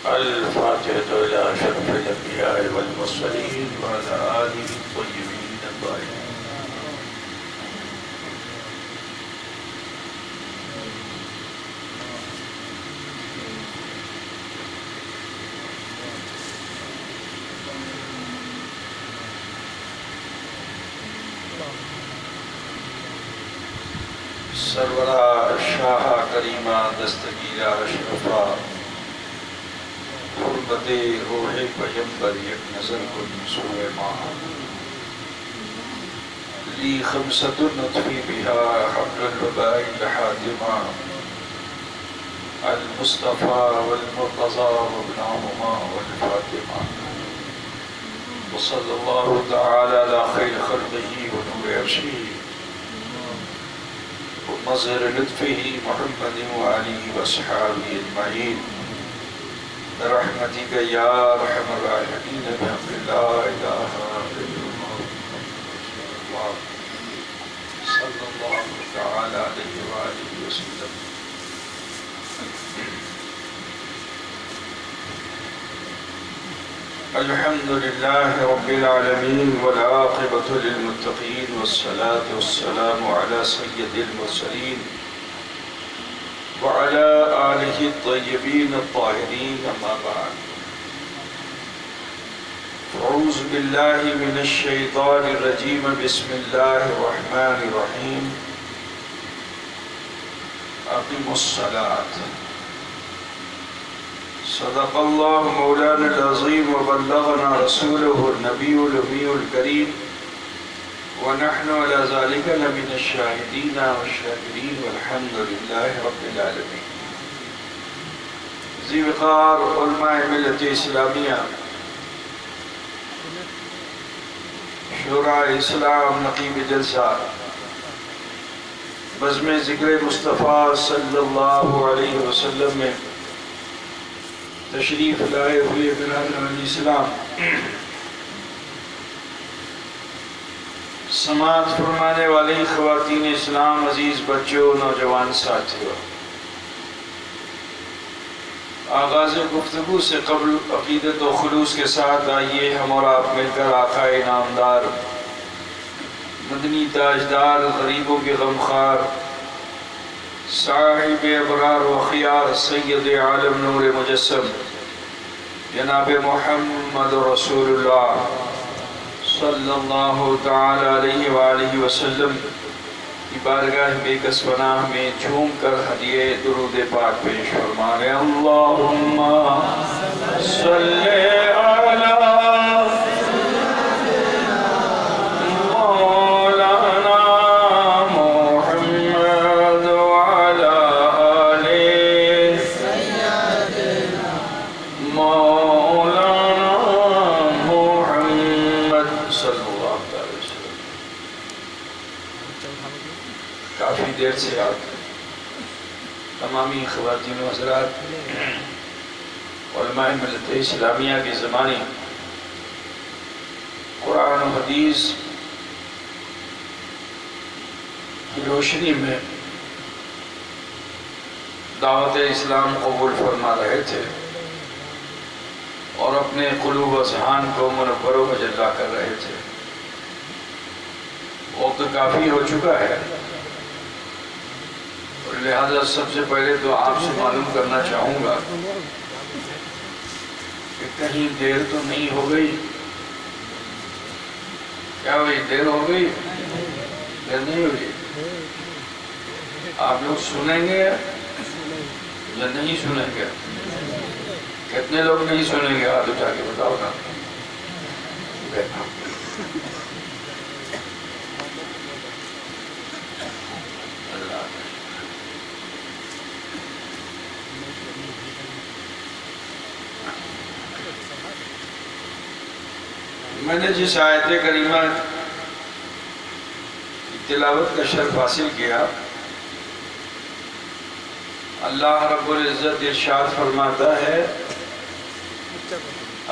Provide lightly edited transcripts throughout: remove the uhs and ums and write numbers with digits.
الفاتحة إلى أشرف الأنبياء والمرسلين وعلى آله الطيبين الطاهرين. سرورہ شاہ کریمہ دستگیرہ اشرفہ حرمت روح پیمبر یک نظر کن سوئے ماہ لی خمسۃ نطفی بها حبل الوباء لحاتمہ المصطفى والمرتضى وابنهما والفاطمہ وصلی اللہ تعالی علی خیر خلقہ ونور عرشہ ومظہر لطفہ محمد وعلیہ واصحابہ اجمعین برحمتک یا ارحم الراحمین بحق لا الہ الا اللہ صلی اللہ تعالی علیہ وآلہ وسلم. الحمد لله رب العالمين والعاقبة للمتقين والصلاة والسلام على سيد المرسلين وعلى آله الطيبين الطاهرين أما بعد. أعوذ بالله من الشيطان الرجيم بسم الله الرحمن الرحيم. أقيموا الصلاة. صدق الله مولانا العظيم وبلغنا رسوله النبي الأمي الكريم ونحن على ذلك لمن الشاهدين والشاكرين والحمد لله رب العالمين. ذي وقار علماء ملة اسلامیہ، شورا اسلام نقیب جلسہ، بزم ذکر مصطفیٰ صلی اللہ علیہ وسلم میں تشریف لائے ہوئے برادران اسلام، سماعت فرمانے والی خواتین اسلام، عزیز بچوں، نوجوان ساتھیوں، آغاز گفتگو سے قبل عقیدت و خلوص کے ساتھ آئیے ہم اور آپ مل کر آقا انعامدار، مدنی تاجدار، غریبوں کے غمخوار، صاحب ابرار و خیار، سید عالم نور مجسم جناب محمد رسول اللہ صلی اللہ تعالی علیہ وآلہ وسلم کی بارگاہ بے کس پناہ میں جھوم کر ہدیے درود پاک پیش فرمائے. اللہم صلی علی دیر سے آپ تمامی خواتین و حضرات، علماء ملت اسلامیہ کے زمانے قرآن و حدیث کی روشنی میں دعوت اسلام قبول فرما رہے تھے اور اپنے قلوب و ذہان کو منور و مجلہ کر رہے تھے. وقت کافی ہو چکا ہے، لہذا سب سے پہلے تو آپ سے معلوم کرنا چاہوں گا کہ کہیں دیر تو نہیں ہو گئی؟ کیا ہوئی؟ دیر ہو گئی؟ دیر نہیں ہوئی؟ آپ لوگ سنیں گے یا نہیں سنیں گے؟ کتنے لوگ نہیں سنیں گے؟ ہاتھ اٹھا کے بتاؤ نا. میں نے جس آیت کریمہ تلاوت کا شرف حاصل کیا، اللہ رب العزت ارشاد فرماتا ہے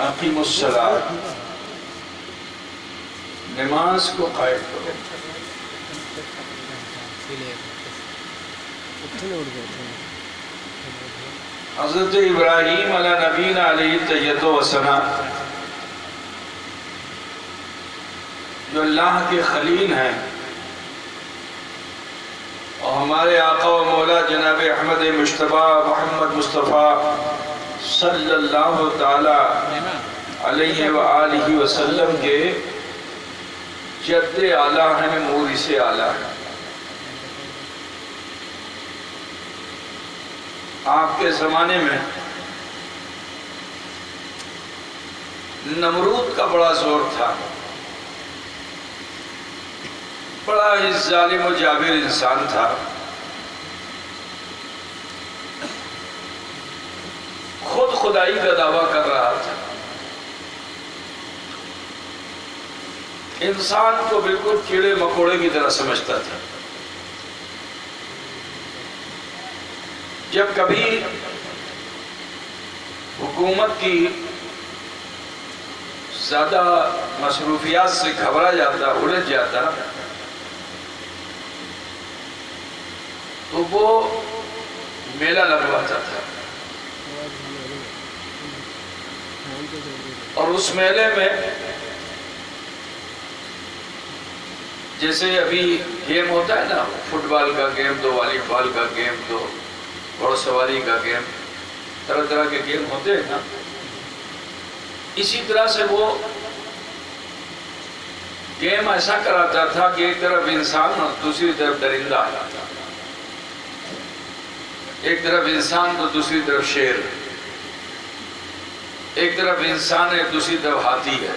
اقیم الصلاۃ، نماز کو قائم کرو. حضرت ابراہیم علیہ نبینا علیہ تحیت و ثنا جو اللہ کے خلیل ہیں اور ہمارے آقا و مولا جناب احمد مجتبی محمد مصطفیٰ صلی اللہ تعالی علیہ وآلہ وسلم کے جد اعلیٰ ہیں، مورث اعلیٰ ہیں۔ آپ کے زمانے میں نمرود کا بڑا زور تھا، بڑا ہی ظالم و جابر انسان تھا، خود خدائی کا دعویٰ کر رہا تھا، انسان کو بالکل کیڑے مکوڑے کی طرح سمجھتا تھا۔ جب کبھی حکومت کی زیادہ مصروفیات سے گھبرا جاتا، الجھ جاتا، تو وہ میلہ لگواتا تھا، اور اس میلے میں جیسے ابھی گیم ہوتا ہے نا، فٹ بال کا گیم تو، والی بال کا گیم تو، گھوڑ سواری کا گیم، طرح طرح کے گیم ہوتے ہیں نا، اسی طرح سے وہ گیم ایسا کراتا تھا کہ ایک طرف انسان اور دوسری طرف درندہ، ایک طرف انسان تو دوسری طرف شیر، ایک طرف انسان ہے دوسری طرف ہاتھی ہے،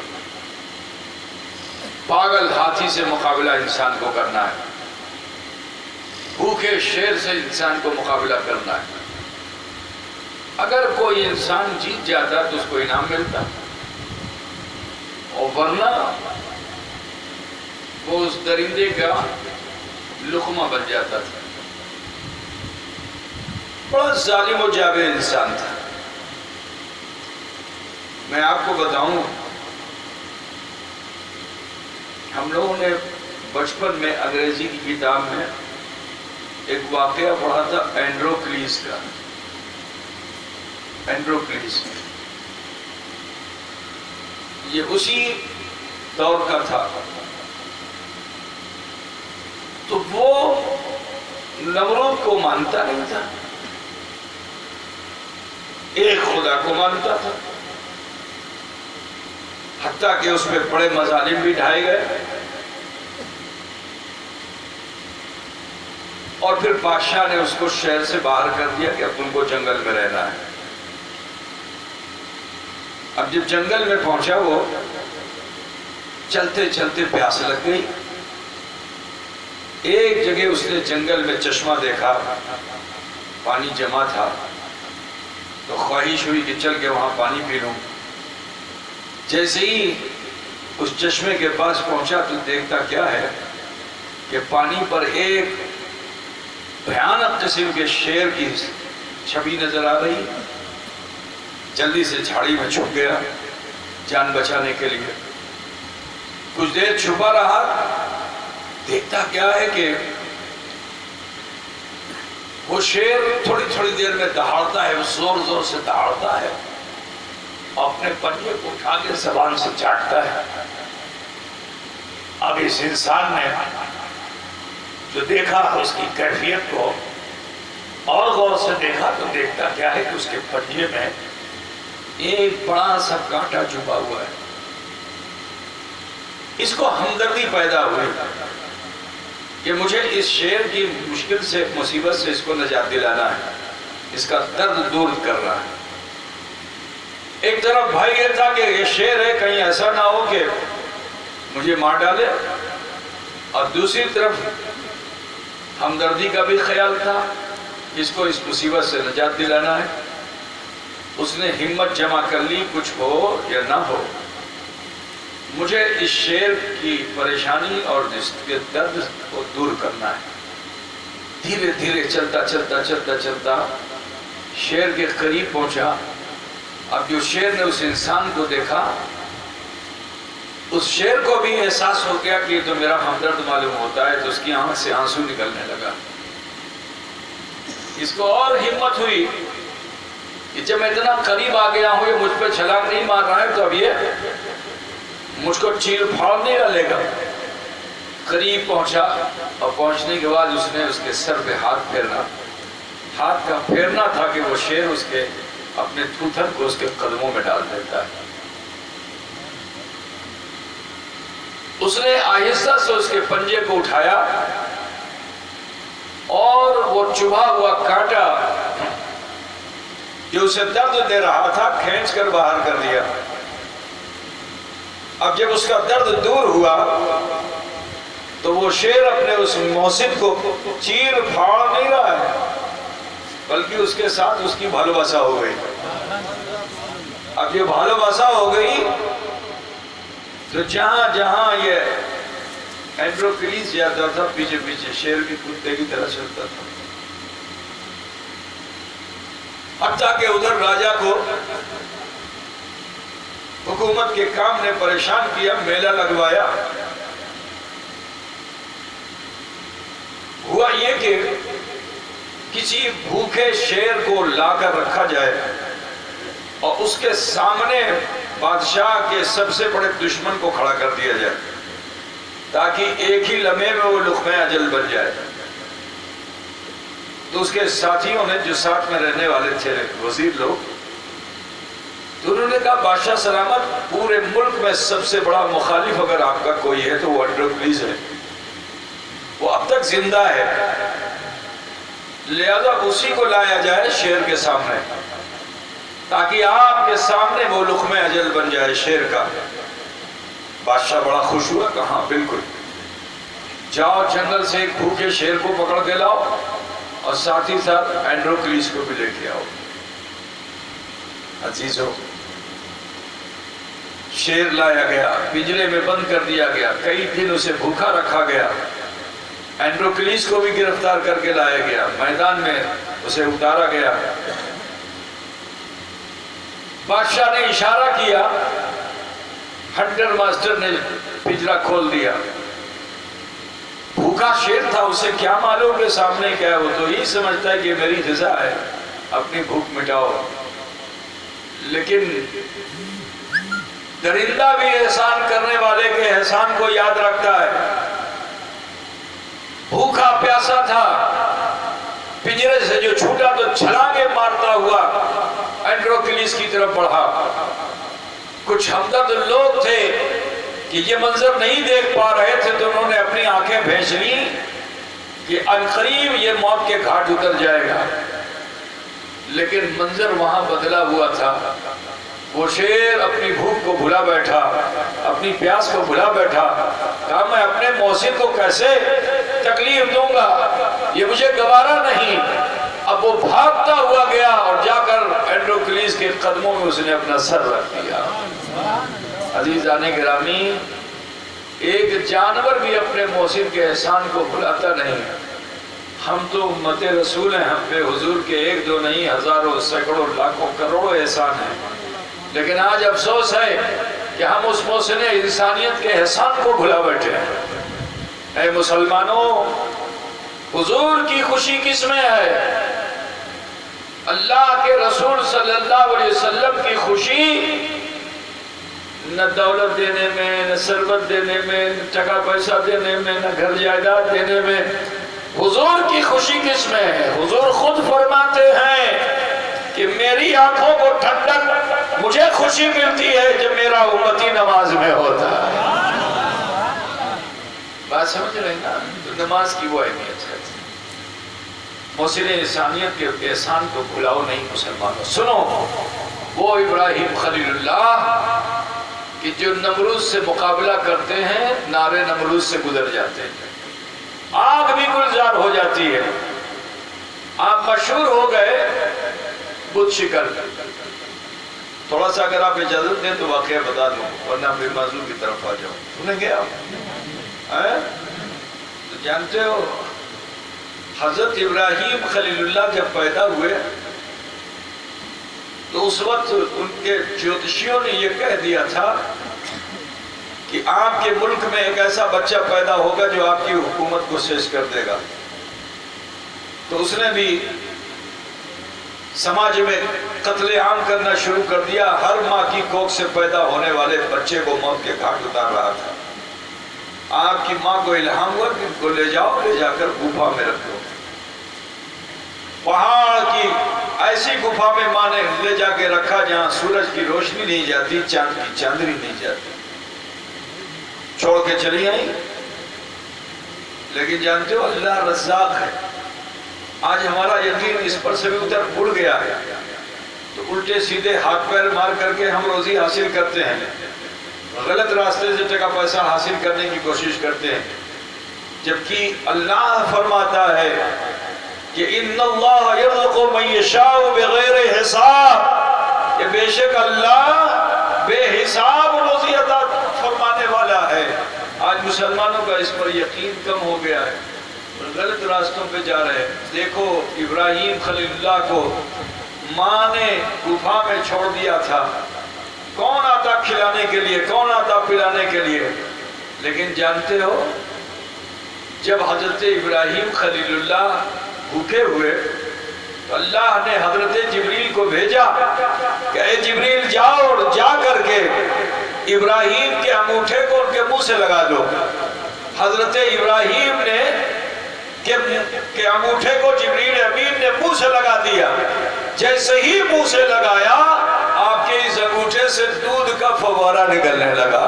پاگل ہاتھی سے مقابلہ انسان کو کرنا ہے، بھوکے شیر سے انسان کو مقابلہ کرنا ہے۔ اگر کوئی انسان جیت جاتا تو اس کو انعام ملتا، اور ورنہ وہ اس درندے کا لقمہ بن جاتا تھا۔ بڑا ظالم و جابر انسان تھا۔ میں آپ کو بتاؤں، ہم لوگوں نے بچپن میں انگریزی کی کتاب میں ایک واقعہ پڑھا تھا اینڈروکلیس کا۔ اینڈروکلیس یہ اسی دور کا تھا۔ تو وہ نمرود کو مانتا نہیں تھا، ایک خدا کو مانتا تھا، حتیٰ کہ اس پہ بڑے مظالم بھی ڈھائے گئے، اور پھر بادشاہ نے اس کو شہر سے باہر کر دیا کہ اب تم کو جنگل میں رہنا ہے۔ اب جب جنگل میں پہنچا، وہ چلتے چلتے پیاس لگ گئی۔ ایک جگہ اس نے جنگل میں چشمہ دیکھا، پانی جمع تھا، تو خواہش ہوئی کہ چل کے وہاں پانی پی لوں۔ جیسے ہی اس چشمے کے پاس پہنچا تو دیکھتا کیا ہے کہ پانی پر ایک بھیانک قسم کے شیر کی چھبی نظر آ رہی۔ جلدی سے جھاڑی میں چھپ گیا جان بچانے کے لیے۔ کچھ دیر چھپا رہا، دیکھتا کیا ہے کہ وہ شیر تھوڑی تھوڑی دیر میں دہاڑتا ہے، زور زور سے دہاڑتا ہے، اپنے پنجے کو اٹھا کے زبان سے چاٹتا ہے۔ اب اس انسان نے جو دیکھا اس کی کیفیت کو اور غور سے دیکھا تو دیکھتا کیا ہے کہ اس کے پنجے میں ایک بڑا سا کانٹا چھپا ہوا ہے۔ اس کو ہمدردی پیدا ہوئی کہ مجھے اس شیر کی مشکل سے، مصیبت سے اس کو نجات دلانا ہے، اس کا درد دور کرنا ہے۔ ایک طرف بھائی یہ تھا کہ یہ شیر ہے، کہیں ایسا نہ ہو کہ مجھے مار ڈالے، اور دوسری طرف ہمدردی کا بھی خیال تھا، اس کو اس مصیبت سے نجات دلانا ہے۔ اس نے ہمت جمع کر لی، کچھ ہو یا نہ ہو مجھے اس شیر کی پریشانی اور اس کے درد کو دور کرنا ہے۔ دھیرے دھیرے چلتا چلتا چلتا چلتا شیر کے قریب پہنچا۔ اب جو شیر نے اس انسان کو دیکھا، اس شیر کو بھی احساس ہو گیا کہ یہ تو میرا ہمدرد معلوم ہوتا ہے، تو اس کی آنکھ سے آنسو نکلنے لگا۔ اس کو اور ہمت ہوئی کہ جب میں اتنا قریب آ گیا ہوں، یہ مجھ پہ چھلانگ نہیں مار رہا ہے تو اب یہ مجھ کو چیر پھاڑ نہیں ڈالے گا۔ قریب پہنچا اور پہنچنے کے بعد اس نے اس کے سر پہ ہاتھ پھیرنا، ہاتھ کا پھیرنا تھا کہ وہ شیر اس کے اپنے تھوتھن کو اس کے قدموں میں ڈال دیتا ہے۔ اس نے آہستہ سے اس کے پنجے کو اٹھایا اور وہ چبھا ہوا کانٹا جو اسے درد دے رہا تھا کھینچ کر باہر کر دیا۔ اب جب اس کا درد دور ہوا تو وہ شیر اپنے اس محسن کو چیر پھاڑ نہیں رہا ہے، بلکہ اس کے ساتھ اس کی بھالوبسا ہو گئی۔ اب یہ بھالوبسا ہو گئی تو جہاں جہاں یہ اینڈروکلیس جاتا تھا پیچھے پیچھے شیر کی کتے کی طرح چلتا تھا، حتیٰ کہ ادھر راجا کو حکومت کے کام نے پریشان کیا، میلہ لگوایا۔ ہوا یہ کہ کسی بھوکے شیر کو لا کر رکھا جائے اور اس کے سامنے بادشاہ کے سب سے بڑے دشمن کو کھڑا کر دیا جائے تاکہ ایک ہی لمحے میں وہ لقمہ اجل بن جائے۔ تو اس کے ساتھیوں نے جو ساتھ میں رہنے والے تھے وزیر لوگ، تو انہوں نے کہا بادشاہ سلامت، پورے ملک میں سب سے بڑا مخالف اگر آپ کا کوئی ہے تو وہ اینڈروکلیس ہے، وہ اب تک زندہ ہے، لہذا اسی کو لایا جائے شیر کے سامنے تاکہ آپ کے سامنے وہ لقمہ اجل بن جائے شیر کا۔ بادشاہ بڑا خوش ہوا، کہا بالکل، جاؤ جنگل سے ایک بھوکے شیر کو پکڑ کے لاؤ اور ساتھ ہی ساتھ اینڈروکلیس کو بھی لے کے آؤ۔ عزیزو، شیر لایا گیا، پنجرے میں بند کر دیا گیا، کئی دن اسے بھوکا رکھا گیا، اینڈروکلیس کو بھی گرفتار کر کے لایا گیا، میدان میں اسے اتارا گیا۔ بادشاہ نے اشارہ کیا، ہنٹر ماسٹر نے پنجرا کھول دیا۔ بھوکا شیر تھا، اسے کیا معلوم کہ سامنے کیا ہے، وہ تو یہی سمجھتا ہے کہ میری غذا ہے، اپنی بھوک مٹاؤ۔ لیکن درندہ بھی احسان کرنے والے کے احسان کو یاد رکھتا ہے۔ بھوکا پیاسا تھا، پنجرے سے جو چھوٹا تو چھلانگے مارتا ہوا اینڈروکلیس کی طرف بڑھا۔ کچھ ہمدرد لوگ تھے کہ یہ منظر نہیں دیکھ پا رہے تھے تو انہوں نے اپنی آنکھیں بھیج لیں کہ عنقریب یہ موت کے گھاٹ اتر جائے گا، لیکن منظر وہاں بدلا ہوا تھا۔ وہ شیر اپنی بھوک کو بھلا بیٹھا، اپنی پیاس کو بھلا بیٹھا، کہا میں اپنے محسن کو کیسے تکلیف دوں گا، یہ مجھے گوارا نہیں۔ اب وہ بھاگتا ہوا گیا اور جا کر اینڈروکلیس کے قدموں میں اس نے اپنا سر رکھ دیا۔ عزیزان گرامی، ایک جانور بھی اپنے محسن کے احسان کو بھلاتا نہیں۔ ہم تو امت رسول ہیں، ہم پہ حضور کے ایک دو نہیں ہزاروں سینکڑوں لاکھوں کروڑوں احسان ہیں، لیکن آج افسوس ہے کہ ہم اس محسن انسانیت کے احسان کو بھلا بیٹھے ہیں۔ اے مسلمانوں، حضور کی خوشی کس میں ہے؟ اللہ کے رسول صلی اللہ علیہ وسلم کی خوشی نہ دولت دینے میں، نہ ثروت دینے میں، نہ ٹکا پیسہ دینے میں، نہ گھر جائیداد دینے میں۔ حضور کی خوشی کس میں ہے؟ حضور خود فرماتے ہیں کہ میری آنکھوں کو ٹھنڈک مجھے خوشی ملتی ہے جب میرا امتی نماز میں ہوتا ہے۔ بات سمجھ رہے ہیں نا؟ تو نماز کی وہ اہمیت ہے۔ محسن انسانیت کے احسان کو بھلاؤ نہیں مسلمانوں۔ سنو، وہ ابراہیم خلیل اللہ کہ جو نمرود سے مقابلہ کرتے ہیں، نارے نمرود سے گزر جاتے ہیں، آگ بھی گلزار ہو جاتی ہے۔ آپ مشہور ہو گئے بت شکر۔ تھوڑا سا اگر آپ اجازت دیں تو واقعہ بتا دوں، ورنہ پھر موضوع کی طرف آ جاؤں۔ سنیں گے آپ؟ تو جانتے ہو حضرت ابراہیم خلیل اللہ جب پیدا ہوئے تو اس وقت ان کے جوتشیوں نے یہ کہہ دیا تھا کہ آپ کے ملک میں ایک ایسا بچہ پیدا ہوگا جو آپ کی حکومت کو سیز کر دے گا۔ تو اس نے بھی سماج میں قتل عام کرنا شروع کر دیا. ہر ماں کی کوکھ سے پیدا ہونے والے بچے کو موت کے گھاٹ اتار رہا تھا. آپ کی ماں کو الہام ہوا کہ ان کو لے جاؤ, لے جا کر گفا میں رکھو. پہاڑ کی ایسی گفا میں ماں نے لے جا کے رکھا جہاں سورج کی روشنی نہیں جاتی, چاند کی چاندنی نہیں جاتی. چھوڑ کے چلی آئی. لیکن جانتے ہو اللہ رزاق ہے. آج ہمارا یقین اس پر سے بھی اتر اڑ گیا ہے, تو الٹے سیدھے ہاتھ پیر مار کر کے ہم روزی حاصل کرتے ہیں, غلط راستے سے ٹکا پیسہ حاصل کرنے کی کوشش کرتے ہیں. جبکہ اللہ فرماتا ہے کہ ان اللہ یرزق من یشاء بغیر حساب, کہ بے شک اللہ بے حساب روزی عطا فرمانے والا ہے. آج مسلمانوں کا اس پر یقین کم ہو گیا ہے, غلط راستوں پہ جا رہے ہیں. دیکھو ابراہیم خلیل اللہ کو ماں نے گفا میں چھوڑ دیا تھا. کون آتا کھلانے کے لیے, کون آتا پلانے کے لیے. لیکن جانتے ہو جب حضرت ابراہیم خلیل اللہ بھوکے ہوئے تو اللہ نے حضرت جبریل کو بھیجا کہ اے جبریل جاؤ اور جا کر کے ابراہیم کے انگوٹھے کو ان کے منہ سے لگا دو. حضرت ابراہیم نے کہ انگوٹھے کو جبریل امین نے منہ سے لگا دیا. جیسے ہی منہ سے لگایا آپ کے اس انگوٹھے سے دودھ کا فوارہ نکلنے لگا.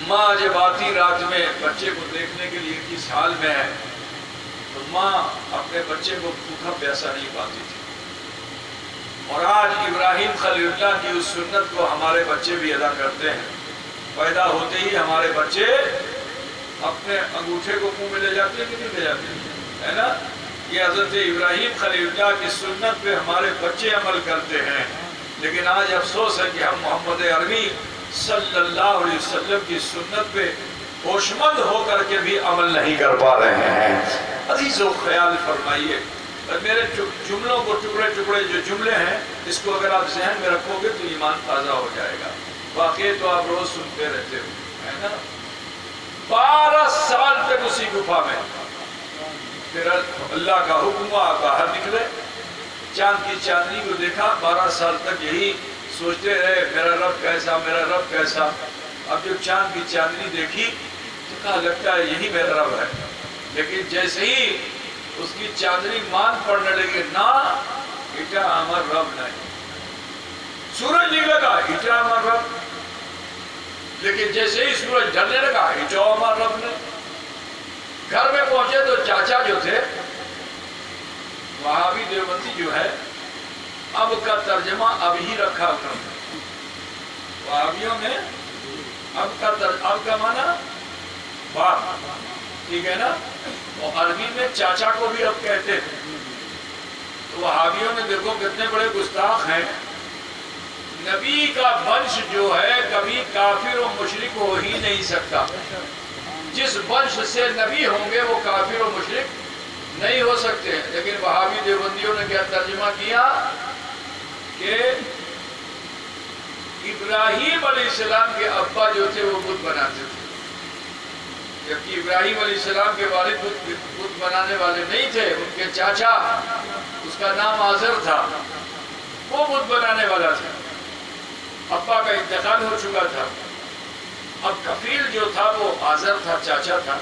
ماں جب آتی رات میں بچے کو دیکھنے کے لیے کس حال میں ہے, تو ماں اپنے بچے کو بھوکا پیاسا نہیں پاتی تھی. اور آج ابراہیم خلیل اللہ کی اس سنت کو ہمارے بچے بھی ادا کرتے ہیں. پیدا ہوتے ہی ہمارے بچے اپنے انگوٹھے کو منہ میں لے جاتے ہیں کہ نہیں لے جاتے ہیں, ہے نا. یہ حضرت ابراہیم خلیل اللہ کی سنت پہ ہمارے بچے عمل کرتے ہیں. لیکن آج افسوس ہے کہ ہم محمد عربی صلی اللہ علیہ وسلم کی سنت پہ ہوشمند ہو کر کے بھی عمل نہیں کر پا رہے ہیں. عزیزو خیال فرمائیے, میرے جملوں کو ٹکڑے ٹکڑے جو جملے ہیں اس کو اگر آپ ذہن میں رکھو گے تو ایمان تازہ ہو جائے گا. واقعی تو آپ روز سنتے رہتے ہو, ہے نا. 12 سال تک اسی گفا میں, پھر اللہ کا حکم ہوا باہر نکلے, چاند کی چاندنی کو دیکھا. 12 سال تک یہی سوچتے رہے میرا رب کیسا, میرا رب کیسا. اب جب چاند کی چاندنی دیکھی تو کہا لگتا ہے یہی میرا رب ہے. لیکن جیسے ہی اس کی چاندنی مان پڑنے لگی, نہ ایٹا ہمار رب نہیں. سورج نکلے گا ایٹا ہمار رب, لیکن جیسے ہی سورج ڈھلنے لگا ایٹا ہمار رب نہیں. گھر میں پہنچے تو چاچا جو تھے وہابی دیوبندی جو ہے, اب کا ترجمہ اب ہی رکھا انہوں نے. وہابیوں نے اب کا معنی باپ, ٹھیک ہے نا. اور عربی میں چاچا کو بھی اب کہتے ہیں. تو وہابیوں نے دیکھو کتنے بڑے گستاخ ہیں. نبی کا ونش جو ہے کبھی کافر و مشرک ہو ہی نہیں سکتا. جس ونش سے نبی ہوں گے وہ کافر و مشرک نہیں ہو سکتے. لیکن وہابی دیوبندیوں نے کیا ترجمہ کیا کہ ابراہیم علیہ السلام کے ابا جو تھے وہ بت بناتے تھے, جبکہ ابراہیم علیہ السلام کے والد بت بنانے والے نہیں تھے. ان کے چاچا, اس کا نام آزر تھا, وہ بت بنانے والا تھا. ابا کا انتقال ہو چکا تھا. اب کفیل جو تھا وہ آزر تھا, چاچا تھا.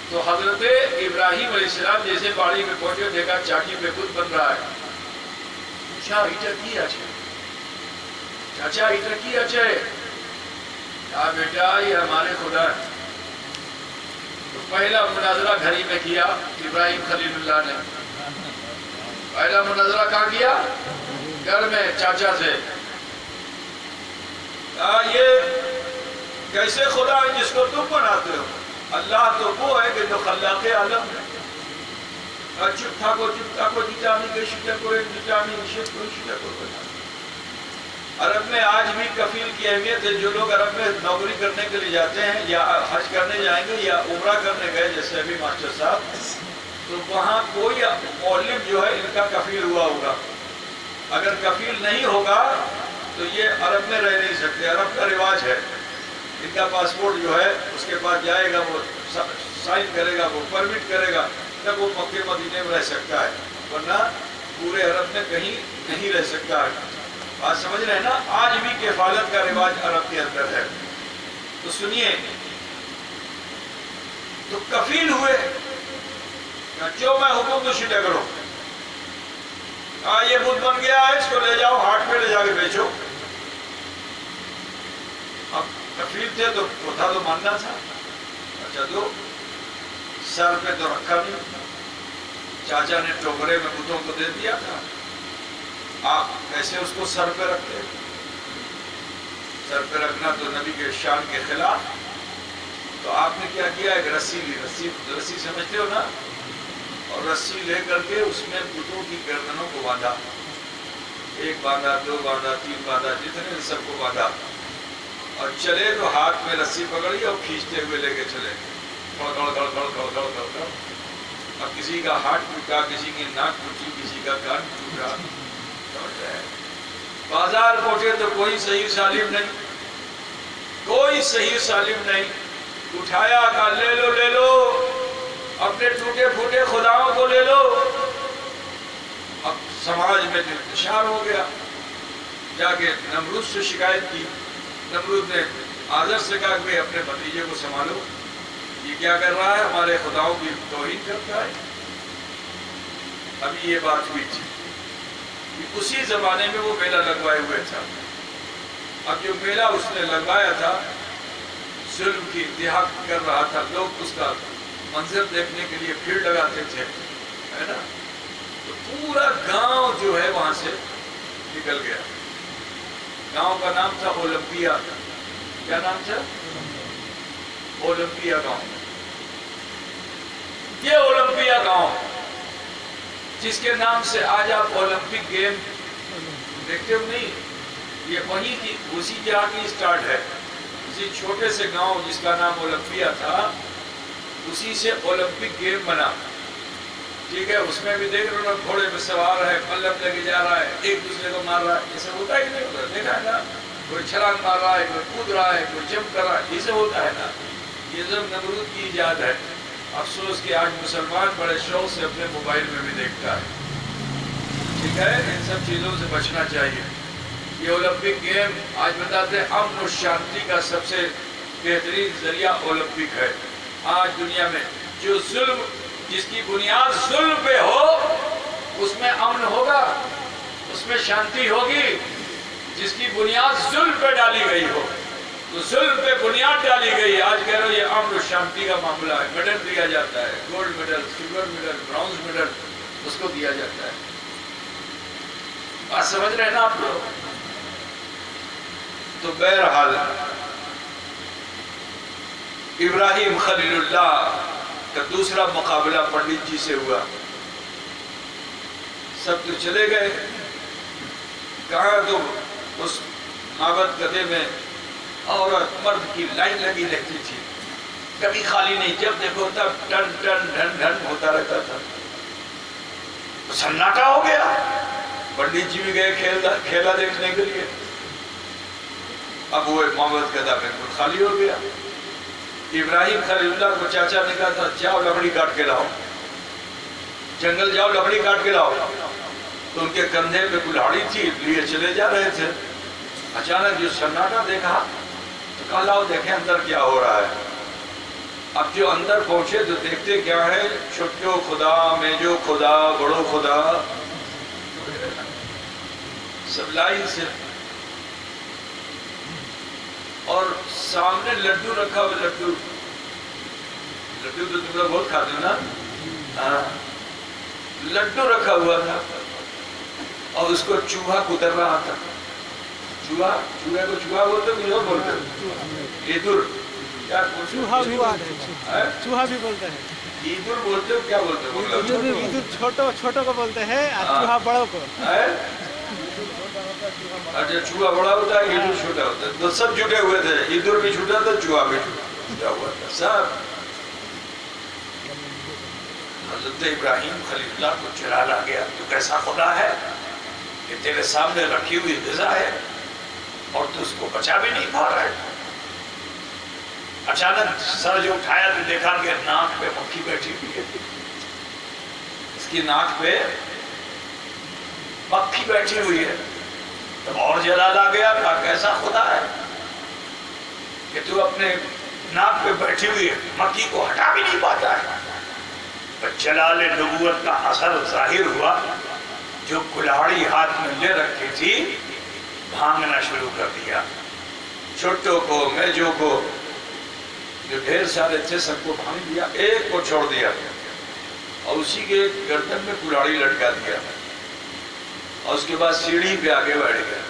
تو حضرت ابراہیم علیہ السلام جیسے باڑی میں پہنچے دیکھا چاٹی پہ بت بن رہا ہے. پوچھا ایٹا کی اچھے, چاچا ایٹا کی اچھے. کہا بیٹا یہ ہمارے خدا ہے. تو پہلا مناظرہ گھر ہی میں کیا ابراہیم خلیل اللہ نے. پہلا مناظرہ کہاں کیا؟ گھر میں چاچا سے. یہ کیسے خدا ہے جس کو تم بناتے ہو؟ اللہ تو وہ ہے کہ جو خلاق عالم ہے. چپ تھا کو جیتامی کے شکر کو جیتامی نشت کو شکر کو بنا. عرب میں آج بھی کفیل کی اہمیت ہے. جو لوگ عرب میں نوکری کرنے کے لیے جاتے ہیں یا حج کرنے جائیں گے یا عمرہ کرنے گئے جیسے ابھی ماسٹر صاحب, تو وہاں کوئی مولم جو ہے ان کا کفیل ہوا ہوگا. اگر کفیل نہیں ہوگا تو یہ عرب میں رہ نہیں سکتے. عرب کا رواج ہے, ان کا پاسپورٹ جو ہے اس کے پاس جائے گا, وہ سائن کرے گا, وہ پرمٹ کرے گا, تب وہ مکے مدینے میں رہ سکتا ہے. ورنہ پورے عرب میں کہیں نہیں رہ سکتا ہے. بات سمجھ رہے ہیں نا؟ آج بھی کفالت کا رواج عرب کے اندر ہے. تو سنیے، تو کفیل ہوئے، جو میں حکم تو شٹے کرو، یہ بدھ بن گیا ہے، اس کو لے جاؤ ہاٹ پہ لے جا کے بیچو. اب کفیل تھے تو تھا تو ماننا تھا. اچھا دو، سر پہ تو رکھا نہیں، چاچا نے ٹوکرے میں بتوں کو دے دیا تھا. آپ کیسے اس کو سر پہ رکھتے؟ سر پہ رکھنا تو نبی کے شان کے خلاف. تو آپ نے کیا کیا؟ ایک رسی لی، رسی سمجھتے ہو نا، اور رسی لے کر کے اس میں بتوں کی گردنوں کو باندھا. ایک باندھا، دو باندھا، تین باندھا، جتنے سب کو باندھا، اور چلے تو ہاتھ میں رسی پکڑی اور کھینچتے ہوئے لے کے چلے. اب کسی کا ہاتھ ٹوٹا، کسی کی ناک ٹوٹی، کسی کا کان ٹوٹا. بازار پہنچے تو کوئی صحیح سالم نہیں، کوئی صحیح سالم نہیں. اٹھایا، کہا لے لو لے لو، اپنے ٹوٹے پھوٹے خداؤں کو لے لو. اب سماج میں انتشار ہو گیا. جا کے نمرود سے شکایت کی. نمرود نے آذر سے کہا کہ اپنے بھتیجے کو سنبھالو، یہ کیا کر رہا ہے؟ ہمارے خداؤں کی توہین کرتا ہے. ابھی یہ بات ہوئی تھی، اسی زمانے میں وہ میلہ لگوائے ہوئے تھا. اب جو میلہ اس نے لگوایا تھا، ظلم کی انتہا کر رہا تھا. لوگ اس کا منظر دیکھنے کے لیے بھیڑ لگاتے تھے، ہے نا. تو پورا گاؤں جو ہے وہاں سے نکل گیا. گاؤں کا نام تھا اولمپیا. کیا نام تھا؟ اولمپیا گاؤں. یہ اولمپیا گاؤں جس کے نام سے آج آپ اولمپک گیم دیکھتے ہو نہیں، یہ وہیں کی اسی جگہ کی سٹارٹ ہے. اسی چھوٹے سے گاؤں جس کا نام اولمپیا تھا، اسی سے اولمپک گیم بنا. ٹھیک ہے، اس میں بھی دیکھ رہے ہو گھوڑے پہ سوار ہے، ملب لے کے جا رہا ہے، ایک دوسرے کو مار رہا ہے. یہ سب ہوتا ہے کہ نہیں ہوتا؟ دیکھا ہے نا، کوئی چھلانگ مار رہا ہے، کوئی کود رہا ہے، کوئی جمپ کر رہا ہے. یہ سب ہوتا ہے نا. یہ سب نمرود کی ایجاد ہے. افسوس کہ آج مسلمان بڑے شوق سے اپنے موبائل میں بھی دیکھتا ہے. ٹھیک ہے، ان سب چیزوں سے بچنا چاہیے. یہ اولمپک گیم آج بتاتے ہیں امن و شانتی کا سب سے بہترین ذریعہ اولمپک ہے. آج دنیا میں جو ظلم، جس کی بنیاد ظلم پہ ہو، اس میں امن ہوگا، اس میں شانتی ہوگی. جس کی بنیاد ظلم پہ ڈالی گئی ہو، تو ظلم پہ بنیاد ڈالی گئی. آج کہہ رہے ہو یہ امن و شانتی کا معاملہ ہے. میڈل دیا جاتا ہے، gold medal, silver medal, bronze medal, اس کو دیا جاتا ہے. بات سمجھ رہے ہیں نا آپ لوگ؟ تو بہرحال ابراہیم خلیل اللہ کا دوسرا مقابلہ پنڈت جی سے ہوا. سب تو چلے گئے. کہاں تو اس معبد گدے میں عورت مرد کی لائن لگی رہتی تھی، کبھی خالی نہیں. جب دیکھو تب ٹن ٹن ڈھن ڈھن ہوتا رہتا تھا. سناٹا ہو گیا. پنڈت جی بھی گئے کھیلا دیکھنے کے لیے. اب وہ معبد گدا بالکل خالی ہو گیا. ابراہیم خلیل اللہ کو چاچا نے کہا تھا جاؤ لکڑی کاٹ کے لاؤ، جنگل جاؤ لکڑی کاٹ کے لاؤ. تو ان کے کندھے پہ کلاڑی تھی، لیے چلے جا رہے تھے. اچانک جو سناٹا دیکھا تو کہا لاؤ دیکھیں اندر کیا ہو رہا ہے. اب جو اندر پہنچے تو دیکھتے کیا ہے، چھوٹو خدا، میجو خدا، بڑو خدا، سب لائن سے. اور سامنے لڈو رکھا ہوا. لڈو تو تم لوگ بہت کھاتے ہو نا. لڈو رکھا ہوا تھا اور اس کو چوہا کتر رہا تھا. چوہے کو چوہا بولتے کچھ اور بولتے ہیں؟ ایدر. چوہا بھی بولتے ہیں. ایدر بولتے ہو؟ کیا بولتے ہو؟ ایدر چھوٹوں کو بولتے ہیں اور چوہا بڑوں کو. اچھا، چوہا بڑا ہوتا ہے، ایدر چھوٹا ہوتا ہے. تو سب جھوٹے ہوئے تھے. ایدر بھی چھوٹا تھا، چوہا بھی چھوٹا ہوا تھا. سب حضرت ابراہیم خلیل اللہ کو چرال آ گیا. تو کیسا خدا ہے کہ تیرے سامنے رکھی ہوئی غذا ہے اور تو اس کو بچا بھی نہیں پا رہا ہے. اچانک سر جو اٹھایا تو دیکھا کہ ناک پہ مکھی بیٹھی ہوئی ہے. اس کی ناک پہ مکھی بیٹھی ہوئی ہے. تب اور جلال آ گیا. کہا کیسا خدا ہے کہ تو اپنے ناک پہ بیٹھی ہوئی ہے, مکھی کو ہٹا بھی نہیں پاتا ہے. جلال نبوت کا اثر ظاہر ہوا. جو کلاڑی ہاتھ میں لے رکھی تھی بھانگنا شروع کر دیا. چھوٹوں کو, میجوں کو, جو ڈھیر سارے تھے سب کو بھانگ دیا, ایک کو چھوڑ دیا اور اسی کے گردن میں کلاڑی لٹکا دیا. اور اس کے بعد سیڑھی پہ آگے بیٹھ گیا.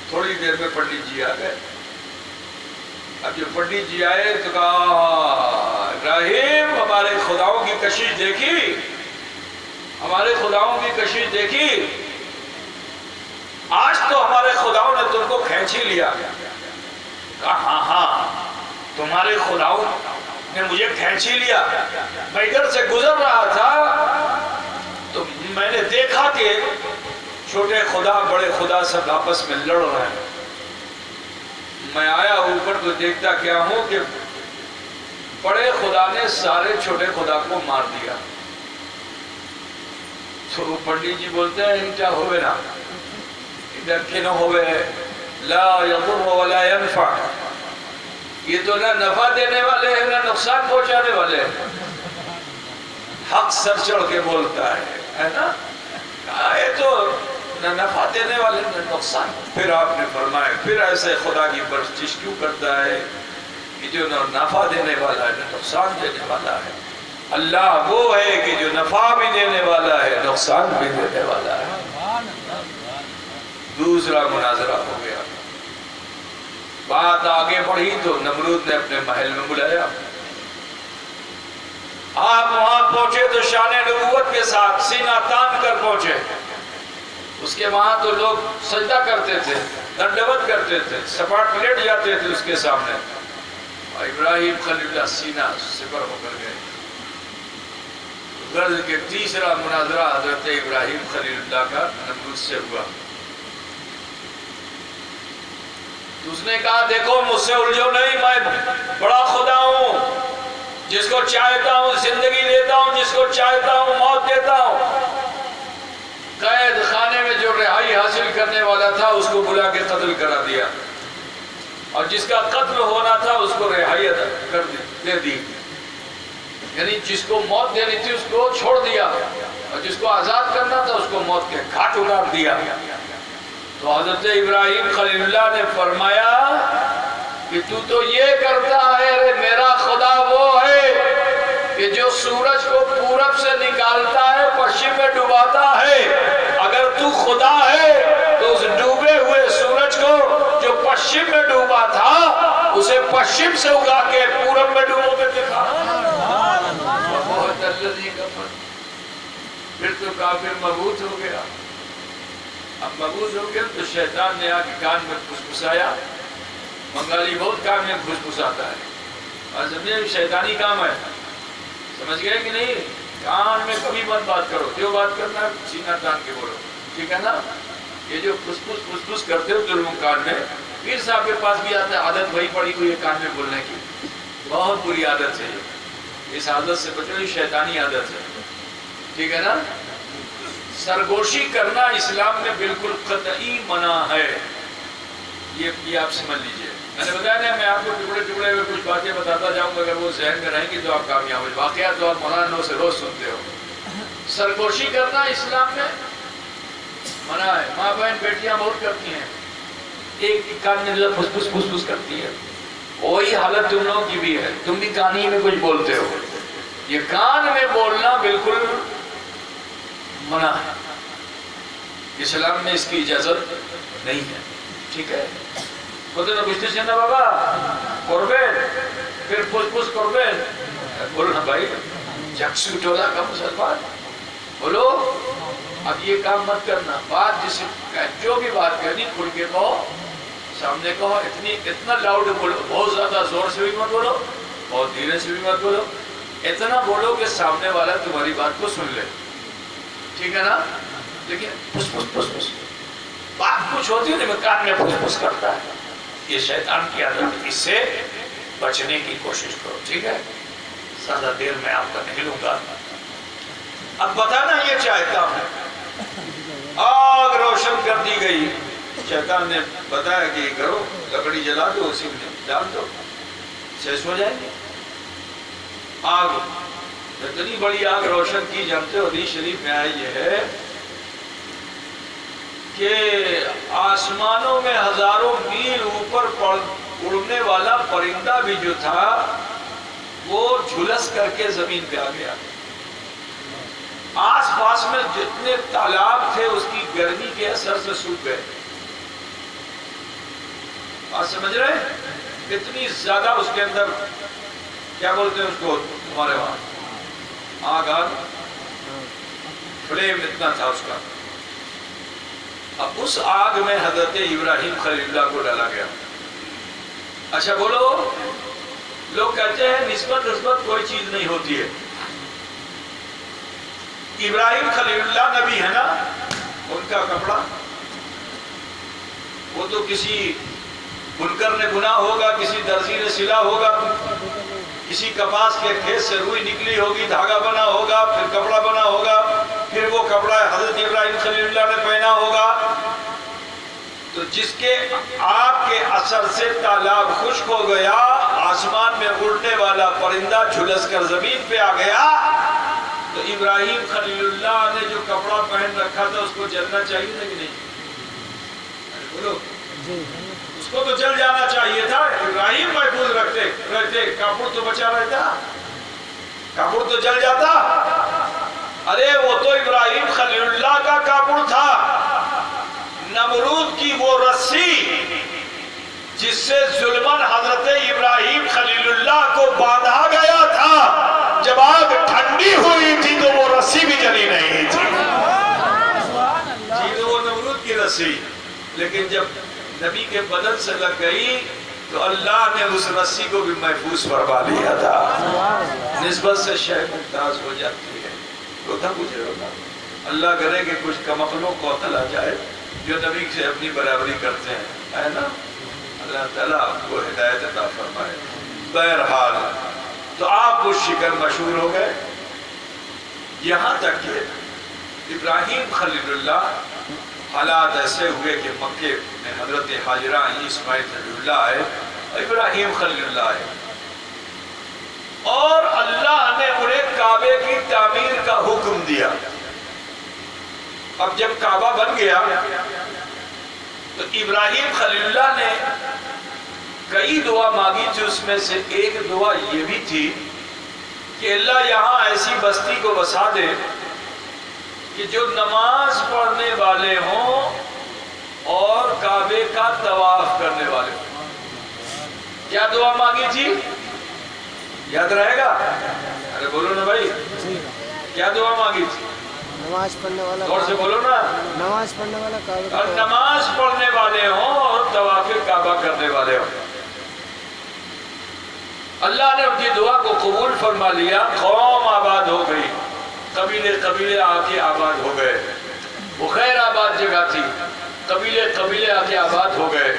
تھوڑی دیر میں پنڈت جی آ گئے. اب جو پنڈت جی آئے تو کہا ابراہیم ہمارے خداؤں کی کشش دیکھی, ہمارے خداؤں کی کشش دیکھی, آج تو ہمارے خداؤں نے تم کو کھینچ ہی لیا. کہا ہاں ہاں تمہارے خداؤں نے مجھے کھینچ ہی لیا. میں ادھر سے گزر رہا تھا تو میں نے دیکھا کہ چھوٹے خدا بڑے خدا سب آپس میں لڑ رہے ہیں. میں آیا اوپر تو دیکھتا کیا ہوں کہ بڑے خدا نے سارے چھوٹے خدا کو مار دیا. تو پنڈت جی بولتے ہیں کیا ہوئے نا کن ہوئے لا یضر ولا ينفع, یہ تو نہ نفع دینے والے ہیں نہ نقصان پہنچانے والے ہیں. حق سر چڑھ کے بولتا ہے نا, یہ تو نہ نفع دینے والے نہ نقصان. پھر آپ نے فرمایا پھر ایسے خدا کی پرستش کیوں کرتا ہے کہ جو نہ نفع دینے والا ہے نہ نقصان دینے والا ہے. اللہ وہ ہے کہ جو نفع بھی دینے والا ہے نقصان بھی دینے والا ہے. دوسرا مناظرہ ہو گیا. بات آگے بڑھی تو نمرود نے اپنے محل میں بلایا. آپ وہاں پہنچے تو شان نبوت کے ساتھ سینہ تان کر پہنچے. اس کے وہاں تو لوگ سجدہ کرتے تھے, دنڈوت کرتے تھے, سپاٹ لیٹ جاتے تھے اس کے سامنے. ابراہیم خلیل اللہ سینہ سپر ہو کر گئے. غرض کے تیسرا مناظرہ حضرت ابراہیم خلیل اللہ کا نمرود سے ہوا. اس نے کہا دیکھو مجھ سے الجھو نہیں, میں بڑا خدا ہوں, جس کو چاہتا ہوں زندگی دیتا ہوں, جس کو چاہتا ہوں موت دیتا ہوں. قید خانے میں جو رہائی حاصل کرنے والا تھا اس کو بلا کے قتل کرا دیا, اور جس کا قتل ہونا تھا اس کو رہائی دے دی. یعنی جس کو موت دینی تھی اس کو چھوڑ دیا, اور جس کو آزاد کرنا تھا اس کو موت کے گھاٹ اتار دیا. تو حضرت ابراہیم خلیل اللہ نے فرمایا کہ تو یہ کرتا ہے, میرا خدا وہ ہے کہ جو سورج کو پورب سے نکالتا ہے پشچم میں ڈوباتا ہے. اگر تو خدا ہے تو اس ڈوبے ہوئے سورج کو جو پشچم میں ڈوبا تھا اسے پشچم سے اگا کے پورب میں ڈوبو کے دکھا. پھر تو کافر مبعوث ہو گیا. اب مبعوث ہو گیا تو شیطان نے آ کے کان میں پھسپھسایا. بنگالی بہت کان میں پھسپھساتا ہے, اور سمجھے شیطانی کام ہے. سمجھ گئے کہ نہیں؟ کان میں کبھی مت بات کرو, جو بات کرنا سینہ تان کے بولو, ٹھیک ہے نا. یہ جو پھسپھس کرتے ہو تم لوگ کان میں, پیر صاحب کے پاس بھی آتا ہے, عادت وہی پڑی ہوئی ہے کان میں بولنے کی. بہت بری عادت ہے اس عادت سے بچو, یہ شیطانی عادت ہے, ٹھیک ہے نا. سرگوشی کرنا اسلام میں بالکل قطعی منع ہے. یہ آپ سمجھ لیجئے. میں نے بتایا نا, میں آپ کو ٹکڑے ٹکڑے ہوئے کچھ باتیں بتاتا جاؤں گا, اگر وہ ذہن میں رہیں گی تو آپ کامیاب ہو. واقعات تو آپ مولانا سے روز سنتے ہو. سرگوشی کرنا اسلام میں منع ہے. ماں بہن بیٹیاں بہت کرتی ہیں, ایک کان میں جو پھس کرتی ہے, وہی حالت تم لوگوں کی بھی ہے. تم بھی کان ہی میں کچھ بولتے ہو. یہ کان میں بولنا بالکل منع ہے. اسلام میں اس کی اجازت نہیں ہے, ٹھیک ہے. بولتے نا بجتے سے نا بابا قربین, پھر پھس قربین بولنا بھائی. جکسو ٹولا کا مسلمان بولو, اب یہ کام مت کرنا. بات جسے جو بھی بات کرنی کھل کے کہو, سامنے کہو. اتنا لاؤڈ بولو, بہت زیادہ زور سے بھی مت بولو, بہت دھیرے سے بھی مت بولو. اتنا بولو کہ سامنے والا تمہاری بات کو سن لے, ٹھیک ہے نا. لیکن پھس بات کچھ ہوتی ہے نہیں, کان میں پھس کرتا ہے. یہ شیطان کی عادت, اس سے بچنے کی کوشش کرو, ٹھیک ہے. زیادہ دیر میں آپ کا نہیں لوں گا. اب بتانا یہ چاہتا ہوں, روشن کر دی گئی، شیطان نے بتایا کہ کرو، لکڑی جلا دو، اسی میں ڈال دو، سیس ہو جائیں گے۔ آگ، اتنی بڑی آگ روشن کی، جانتے ہو حدیث شریف میں آئی یہ ہے کہ آسمانوں میں ہزاروں میل اوپر اڑنے والا پرندہ بھی جو تھا وہ جھلس کر کے زمین پہ آ گیا۔ آس پاس میں جتنے تالاب تھے اس کی گرمی کے اثر سے سوکھ گئے۔ آپ سمجھ رہے ہیں؟ اتنی زیادہ اس کے اندر کیا بولتے ہیں اس کو ہمارے وہاں، آگ، فلیم اتنا تھا اس کا۔ اب اس آگ میں حضرت ابراہیم خلیل اللہ کو ڈالا گیا۔ اچھا بولو، لوگ کہتے ہیں نسبت کوئی چیز نہیں ہوتی ہے۔ ابراہیم خلیل اللہ نبی ہے نا، ان کا کپڑا وہ تو کسی بنکر نے بنا ہوگا، کسی درزی نے سلا ہوگا، کسی کپاس کے کھیت سے روئی نکلی ہوگی، دھاگا بنا ہوگا، پھر کپڑا بنا ہوگا، پھر وہ کپڑا حضرت ابراہیم خلیل اللہ نے پہنا ہوگا۔ تو جس کے آگ کے اثر سے تالاب خشک ہو گیا، آسمان میں اڑنے والا پرندہ جھلس کر زمین پہ آ گیا، تو ابراہیم خلیل اللہ نے جو کپڑا پہن رکھا تھا اس کو جلنا چاہیے تھا کہ نہیں؟ بولو، اس کو تو جل جانا چاہیے تھا۔ ابراہیم محفوظ رہتے، کپڑ تو بچا رہتا، کپڑ تو جل جاتا۔ ارے وہ تو ابراہیم خلیل اللہ کا کپڑ تھا، نمرود کی وہ رسی جس سے ظلمن حضرت ابراہیم خلیل اللہ کو باندھا گیا تھا، جب آگ ٹھنڈی ہوئی تھی تو وہ رسی بھی جلی نہیں تھی۔ جی تو وہ نمرود کی رسی، لیکن جب نبی کے بدن سے لگ گئی تو اللہ نے اس رسی کو بھی محفوظ فرما لیا تھا۔ نسبت سے شے ممتاز ہو جاتی ہے، روتا گزرے ہوتا۔ اللہ کرے کہ کچھ کمقلوں کو عقل آ جائے جو نبی سے اپنی برابری کرتے ہیں، ہے نا؟ اللہ تعالیٰ آپ کو ہدایت عطا فرمائے۔ بہرحال تو آپ اس شکر مشہور ہو گئے، یہاں تک کہ ابراہیم خلیل اللہ حالات ایسے ہوئے کہ مکے میں حضرت حاجرہ اسماعیل خلیل اللہ آئے، ابراہیم خلیل اللہ آئے، اور اللہ نے انہیں کعبے کی تعمیر کا حکم دیا۔ اب جب کعبہ بن گیا تو ابراہیم خلیل اللہ نے کئی دعا مانگی تھی، اس میں سے ایک دعا یہ بھی تھی کہ اللہ یہاں ایسی بستی کو بسا دے کہ جو نماز پڑھنے والے ہوں اور کعبے کا طواف کرنے والے ہوں۔ کیا دعا مانگی تھی؟ یاد رہے گا؟ ارے بولو نا بھائی، کیا دعا مانگی تھی؟ نماز پڑھنے والا، اور سے بولو نا، نماز پڑھنے والا کعبہ، اور نماز پڑھنے والے ہوں اور طواف کعبہ کرنے والے ہوں۔ اللہ نے ان کی دعا کو قبول فرما لیا، قوم آباد ہو گئی، قبیلے آ کے آباد ہو گئے۔ وہ خیر آباد جگہ تھی، قبیلے آ کے آباد ہو گئے،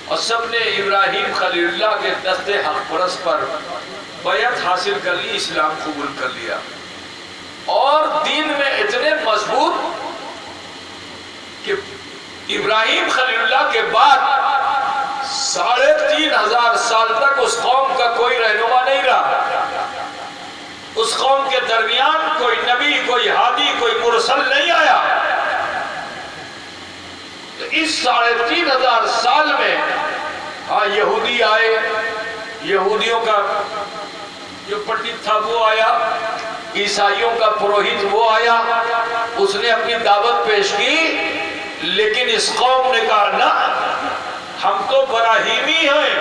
اور سب نے ابراہیم خلیل اللہ کے دست حق پرست پر بیعت حاصل کر لی، اسلام قبول کر لیا، اور دین میں اتنے مضبوط کہ ابراہیم خلیل اللہ کے بعد 3500 سال تک اس قوم کا کوئی رہنما نہیں رہا۔ اس قوم کے درمیان کوئی نبی، کوئی ہادی، کوئی مرسل نہیں آیا۔ تو اس 3500 سال میں ہاں یہودی آئے، یہودیوں کا جو پنڈت تھا وہ آیا، عیسائیوں کا پروہت وہ آیا، اس نے اپنی دعوت پیش کی، لیکن اس قوم نے کہا نا، ہم تو براہیمی ہیں،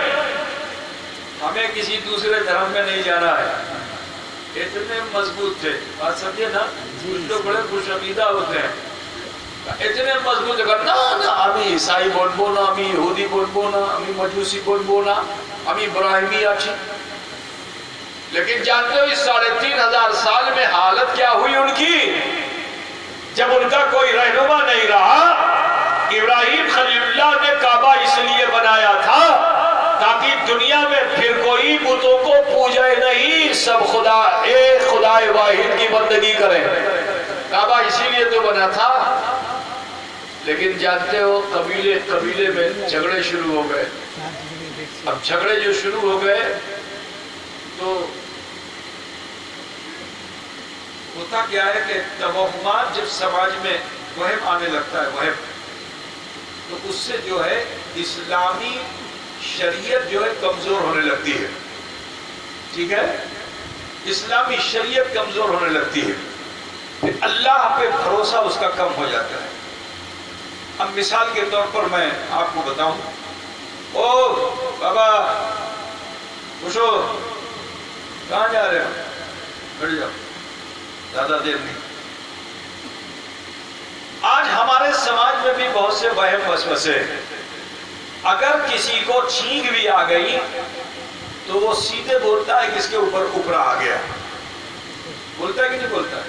ہمیں کسی دوسرے دھرم میں نہیں جانا ہے۔ اتنے مضبوط تھے، بات سمجھے نا؟ کچھ لوگ بڑے خوش عقیدہ ہوتے ہیں، اتنے مضبوط ہے، نا ہمیں عیسائی بولبو نا، ہمیں یہودی بولبو نا، ہمیں مجوسی بولبو نا، ہمیں براہیمی اچھی۔ لیکن جانتے ہو اس 3500 سال میں حالت کیا ہوئی ان کی؟ جب ان کا کوئی رہنما نہیں رہا، ابراہیم خلیل اللہ نے کعبہ اس لیے بنایا تھا تاکہ دنیا میں پھر کوئی بتوں کو پوجے نہیں، سب خدا ایک خدائے واحد کی بندگی کریں۔ کعبہ اسی لیے تو بنا تھا لیکن جانتے ہو قبیلے میں جھگڑے شروع ہو گئے. اب جھگڑے جو شروع ہو گئے تو ہوتا کیا ہے کہ توہمات جب سماج میں وہم آنے لگتا ہے وہم، تو اس سے جو ہے اسلامی شریعت جو ہے کمزور ہونے لگتی ہے. ٹھیک ہے، اسلامی شریعت کمزور ہونے لگتی ہے، پھر اللہ پہ بھروسہ اس کا کم ہو جاتا ہے. اب مثال کے طور پر میں آپ کو بتاؤں، او بابا خوشو کہاں جا رہے ہو؟ بیٹھ جاؤ، زیادہ دیر نہیں. آج ہمارے سماج میں بھی بہت سے وہم وسوسے. اگر کسی کو چھینک بھی آ گئی تو وہ سیدھے بولتا ہے کہ اس کے اوپر اوپر آ گیا. بولتا ہے کہ نہیں بولتا ہے؟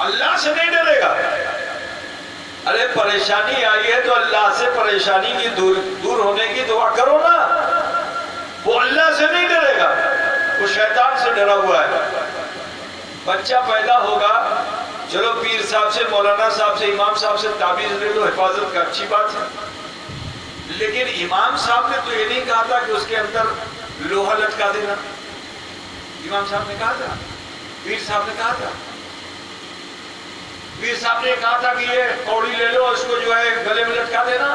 اللہ سے نہیں ڈرے گا. ارے پریشانی آئی ہے تو اللہ سے پریشانی کی دور ہونے کی دعا کرو نا. وہ اللہ سے نہیں ڈرے گا، وہ شیطان سے ڈرا ہوا ہے. بچہ پیدا ہوگا، چلو پیر صاحب سے، مولانا صاحب سے، امام صاحب سے تعویذ لے لو، حفاظت کا اچھی بات ہے. لیکن امام صاحب نے تو یہ نہیں کہا تھا کہ اس کے اندر لوہا لٹکا دینا. امام صاحب نے کہا تھا، پیر صاحب نے کہا تھا. پیر صاحب نے کہا تھا کہ یہ کوڑی لے لو، اس کو جو ہے گلے میں لٹکا دینا.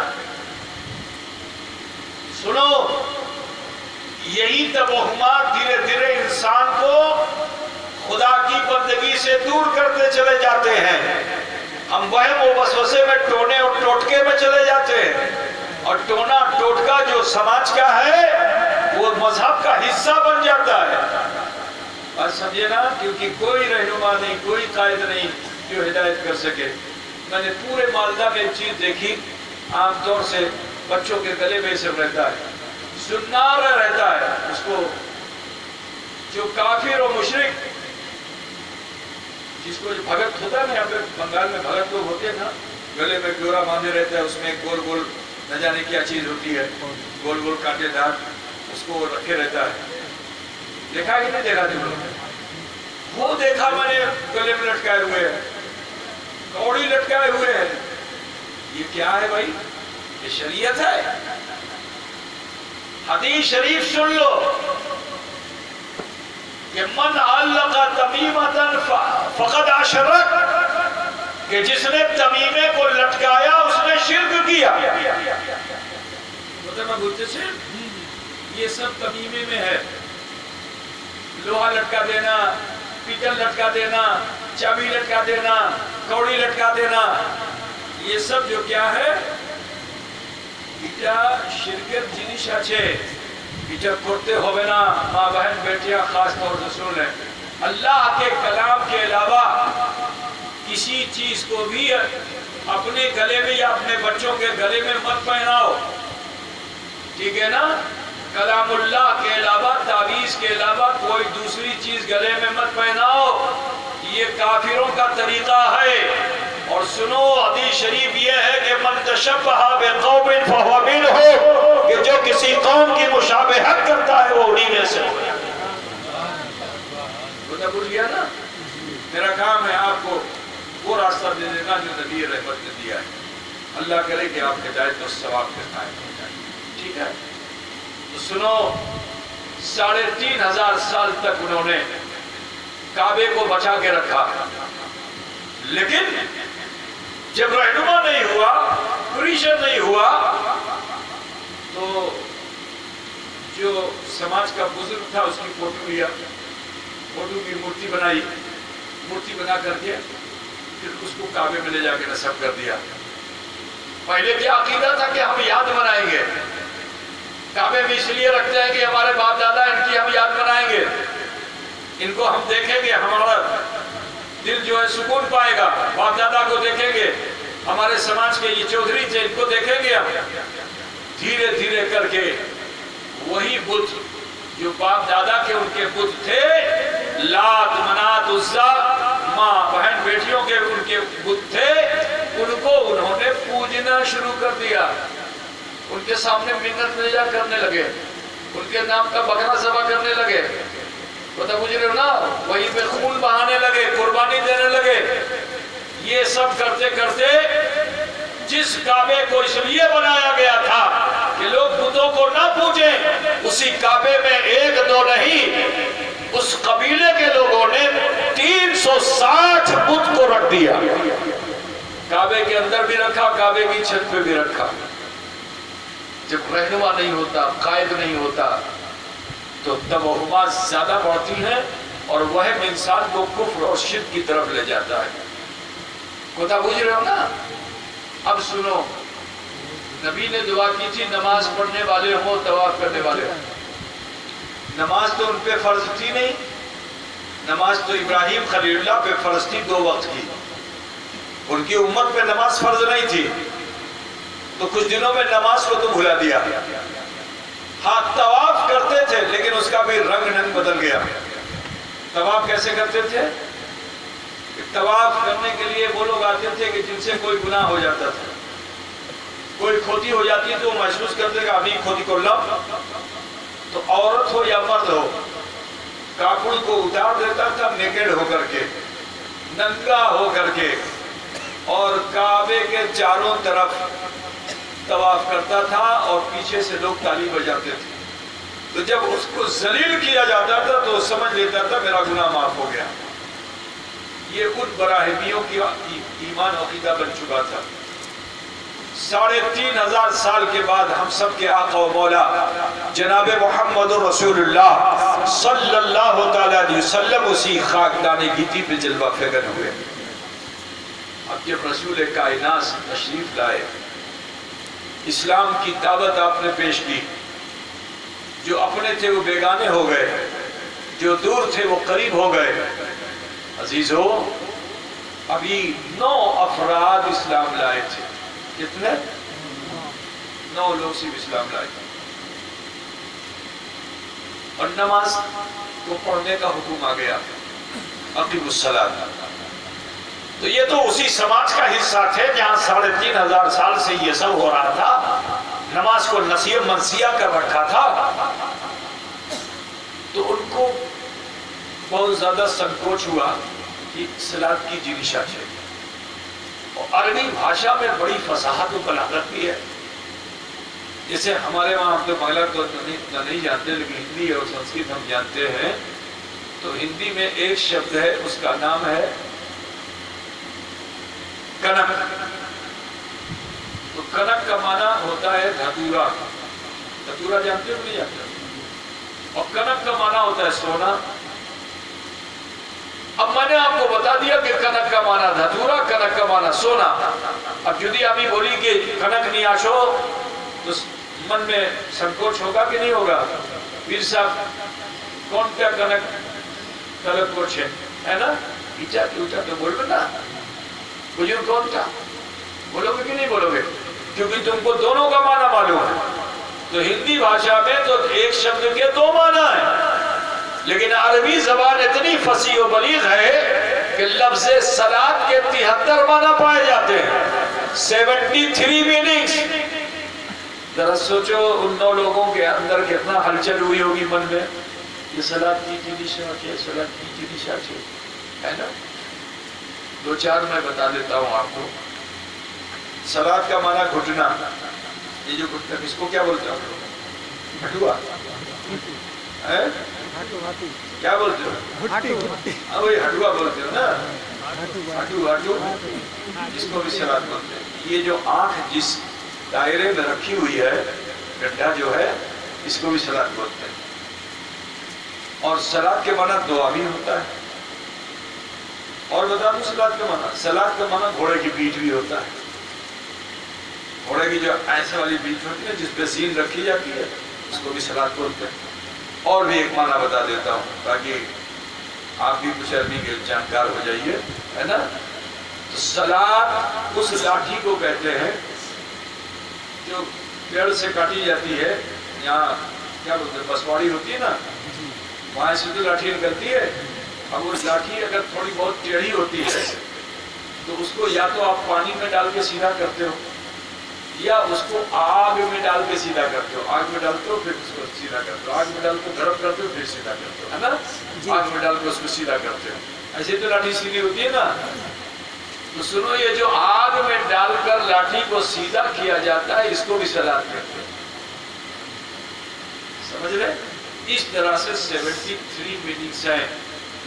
سنو، یہی توہمات دھیرے دھیرے انسان کو خدا کی بندگی سے دور کرتے چلے جاتے ہیں. ہم وہم و وسوسے میں، ٹونے اور ٹوٹکے میں چلے جاتے ہیں، اور ٹونا ٹوٹکا جو سماج کا ہے وہ مذہب کا حصہ بن جاتا ہے. اور سمجھے نا، کیونکہ کوئی رہنما نہیں، کوئی قائد نہیں جو ہدایت کر سکے. میں نے پورے مالدہ میں ایک چیز دیکھی، عام طور سے بچوں کے گلے میں سب رہتا ہے، سنار رہتا ہے. اس کو جو کافر و مشرک، جس کو جو بھگت ہوتا ہے نا، یہاں پہ بنگال میں بھگت لوگ ہوتے ہیں نا، گلے میں گورا باندھے رہتا ہے، اس میں گول گول نہ جانے کیا چیز ہوتی ہے، گول گول کانٹے دار، اس کو رکھے رہتا ہے. دیکھا کہ نہیں دیکھا تم لوگ؟ وہ دیکھا میں نے، گلے میں لٹکائے ہوئے ہیں، کوڑی لٹکائے ہوئے ہیں. یہ کیا ہے بھائی؟ یہ شریعت ہے؟ حدیث شریف سن لو کہ من علق تمیمۃ فقد اشرک، کہ جس نے تمیمے کو لٹکایا اس نے شرک کیا. بولتے سے یہ سب تمیمے میں ہے. لوہا لٹکا دینا، پیتل لٹکا دینا، چابی لٹکا دینا، کوڑی لٹکا دینا، یہ سب جو کیا ہے، এটা শিরকের জিনিস আছে. এটা করতে হবে না মা بہن بیٹیاں خاص طور سے سن لیں. اللہ کے کلام کے علاوہ کسی چیز کو بھی اپنے گلے میں یا اپنے بچوں کے گلے میں مت پہناؤ. ٹھیک ہے نا؟ کلام اللہ کے علاوہ، تعویذ کے علاوہ کوئی دوسری چیز گلے میں مت پہناؤ. یہ کافروں کا طریقہ ہے. اور سنو، حدیث شریف یہ ہے کہ من تشبہ بقوم فہو منہم، کہ جو کسی قوم کی مشابہت کرتا ہے وہ انہی میں سے. بھول گیا نا؟ میرا کام ہے آپ کو وہ راستہ دے دینا جو نبی رحمت نے دیا ہے. اللہ کرے کہ آپ ہدایت اور ثواب کے قائم ہو جائیں. ٹھیک ہے؟ تو سنو، 3500 سال تک انہوں نے کعبے کو بچا کے رکھا، لیکن جب رہنما نہیں ہوا، پریشر نہیں ہوا، تو جو سماج کا بزرگ تھا اس کی فوٹو لیا، فوٹو کی مورتی بنائی، مورتی بنا کر کے پھر اس کو کعبے میں لے جا کے نصب کر دیا. پہلے کیا عقیدہ تھا کہ ہم یاد منائیں گے، کعبے میں اس لیے رکھتے ہیں کہ ہمارے باپ دادا ان کی ہم یاد منائیں گے، ان کو ہم دیکھیں گے، ہمارا دل جو ہے سکون پائے گا. باپ دادا کو دیکھیں گے، ہمارے سماج کے یہ چودھری تھے، ان کو دیکھیں گے. دھیرے دھیرے کر کے وہی بت جو باپ دادا کے ان کے بت تھے، لات، منات، عزا، ماں بہن بیٹیوں کے ان کے بت تھے، ان کو انہوں نے پوجنا شروع کر دیا. ان کے سامنے منت نظر کرنے لگے، ان کے نام کا بکرا ذبح کرنے لگے. پتہ مجھے نا، وہی پہ خون بہانے لگے، قربانی دینے لگے. یہ سب کرتے کرتے جس کعبے کو اس لیے بنایا گیا تھا کہ لوگ بتوں کو نہ پوجیں، اسی کعبے میں ایک دو نہیں، اس قبیلے کے لوگوں نے 360 بت کو رکھ دیا، کعبے کے اندر بھی رکھا، کعبے کی چھت پہ بھی رکھا۔ جب رہنما نہیں ہوتا، قائد نہیں ہوتا، تو توہمات زیادہ بڑھتی ہیں اور وہم انسان کو کفر اور شرک کی طرف لے جاتا ہے۔ کوتا بوجھ رہے ہو نا؟ اب سنو، نبی نے دعا کی تھی نماز پڑھنے والے ہو، طواف کرنے والے ہو۔ نماز تو ان پہ فرض تھی نہیں، نماز تو ابراہیم خلیل اللہ پہ فرض تھی 2 وقت کی، ان کی امت پہ نماز فرض نہیں تھی، تو کچھ دنوں میں نماز کو تو بھلا دیا۔ ہاں طواف کرتے تھے لیکن اس کا بھی رنگ بدل گیا۔ طواف کیسے کرتے تھے؟ طواف کرنے کے لیے وہ لوگ آتے تھے کہ جن سے کوئی گناہ ہو جاتا تھا، کوئی کھوتی ہو جاتی تو وہ محسوس کرتے کہ ابھی کھوتی کو لو، تو عورت ہو یا مرد ہو کاپڑ کو اتار دیتا تھا نیکڈ ہو کر کے، ننگا ہو کر کے، اور کعبے کے چاروں طرف طواف کرتا تھا اور پیچھے سے لوگ تالی بجاتے تھے۔ تو جب اس کو ذلیل کیا جاتا تھا تو سمجھ لیتا تھا میرا گناہ معاف ہو گیا۔ یہ ان براہمیوں کی ایمان عقیدہ بن چکا تھا۔ 3500 سال کے بعد ہم سب کے آقا و مولا جناب محمد رسول اللہ صلی اللہ تعالی علیہ وسلم اسی خاکدان گیتی پہ جلوہ فکر ہوئے۔ اب جب رسول کائنات تشریف لائے، اسلام کی دعوت آپ نے پیش کی، جو اپنے تھے وہ بیگانے ہو گئے، جو دور تھے وہ قریب ہو گئے۔ عزیزو، ابھی 9 افراد اسلام لائے تھے۔ کتنے؟ 9 لوگ صرف اسلام لائے تھے، اور نماز کو پڑھنے کا حکم آ گیا، اقیموا الصلاۃ۔ تو یہ تو اسی سماج کا حصہ تھے جہاں 3500 سال سے یہ سب ہو رہا تھا، نماز کو نسیہ منسیہ کر رکھا تھا۔ تو ان کو بہت زیادہ سنکوچ ہوا کہ صلاۃ کی جنشا چاہیے، اور عربی بھاشا میں بڑی فصاحت و بلاغت بھی ہے۔ جیسے ہمارے وہاں ہم تو بنگلہ تو نہیں جانتے، لیکن ہندی اور سنسکرت ہم جانتے ہیں۔ تو ہندی میں ایک شبد ہے، اس کا نام ہے کنک۔ تو کنک کا معنی ہوتا ہے دھتورا۔ دھتورا جانتے ہو نہیں جانتے؟ اور کنک کا معنی ہوتا ہے سونا۔ اب میں نے آپ کو بتا دیا کہ کنک کا معنی دھتورا، کنک کا معنی سونا۔ اب جدی آمی بولی کہ کنک نہیں آشو تو من میں سنکوچ ہوگا کہ نہیں ہوگا؟ پیر صاحب کون کیا کنک طلب کوچ ہے نا؟ ایچا کی اوچا تو بول نا، بجرگ کون تھا؟ بولو گے کہ نہیں بولو گے؟ کیونکہ تم کو دونوں کا معنی معلوم ہے۔ تو ہندی بھاشا میں تو ایک شبد کے 2 معنی ہیں، لیکن عربی زبان اتنی فصیح و بلیغ ہے کہ لفظ صلاۃ کے 73 معنی پائے جاتے ہیں، 73 میننگز۔ ذرا سوچو ان 9 لوگوں کے اندر کتنا ہلچل ہوئی ہوگی من میں، یہ صلاۃ کی جنشا ہے، صلاۃ کی جنشا ہے نا؟ 2-4 میں بتا دیتا ہوں آپ کو۔ صلاۃ کا معنی گھٹنا، یہ جو گھٹنا اس کو کیا بولتے ہیں؟ ہٹوا، کیا بولتے ہو؟ ہاں وہی ہٹوا بولتے ہو نا، ہٹو، جس کو بھی صلاۃ بولتے ہیں۔ یہ جو آنکھ جس دائرے میں رکھی ہوئی ہے، گڈھا جو ہے، اس کو بھی صلاۃ بولتے ہیں۔ اور صلاۃ کے معنی دعا بھی ہوتا ہے۔ اور بتا دوں صلاۃ کا معنی، صلاۃ کا معنی گھوڑے کی پیٹھ بھی ہوتا ہے۔ گھوڑے کی جو ایسے والی پیٹھ ہوتی ہے جس پہ زین رکھی جاتی ہے، اس کو بھی صلاۃ بولتے ہیں۔ اور بھی ایک معنی بتا دیتا ہوں تاکہ آپ بھی کچھ عربی کے جانکار ہو جائیے، ہے نا؟ تو صلاۃ اس لاٹھی کو کہتے ہیں جو پیڑ سے کاٹی جاتی ہے، یہاں کیا بولتے ہیں بسواڑی ہوتی ہے نا، وہاں سے تو لاٹھی نکلتی ہے۔ اب وہ لاٹھی اگر تھوڑی بہت ٹیڑھی ہوتی ہے تو اس کو یا تو آپ پانی میں ڈال کے سیدھا کرتے ہو، یا اس کو آگ میں ڈال کے سیدھا کرتے ہو۔ آگ میں ڈالتے ہو پھر اس کو سیدھا کرتے ہو، آگ میں ڈال کے گرم کرتے ہو پھر سیدھا کرتے ہو، ہے نا؟ آگ میں ڈال کے اس کو سیدھا کرتے ہو، ایسے تو لاٹھی سیدھی ہوتی ہے نا۔ تو سنو، یہ جو آگ میں ڈال کر لاٹھی کو سیدھا کیا جاتا ہے اس کو بھی صلاۃ کہتے ہیں، سمجھ رہے؟ اس طرح سے 73 میننگز ہیں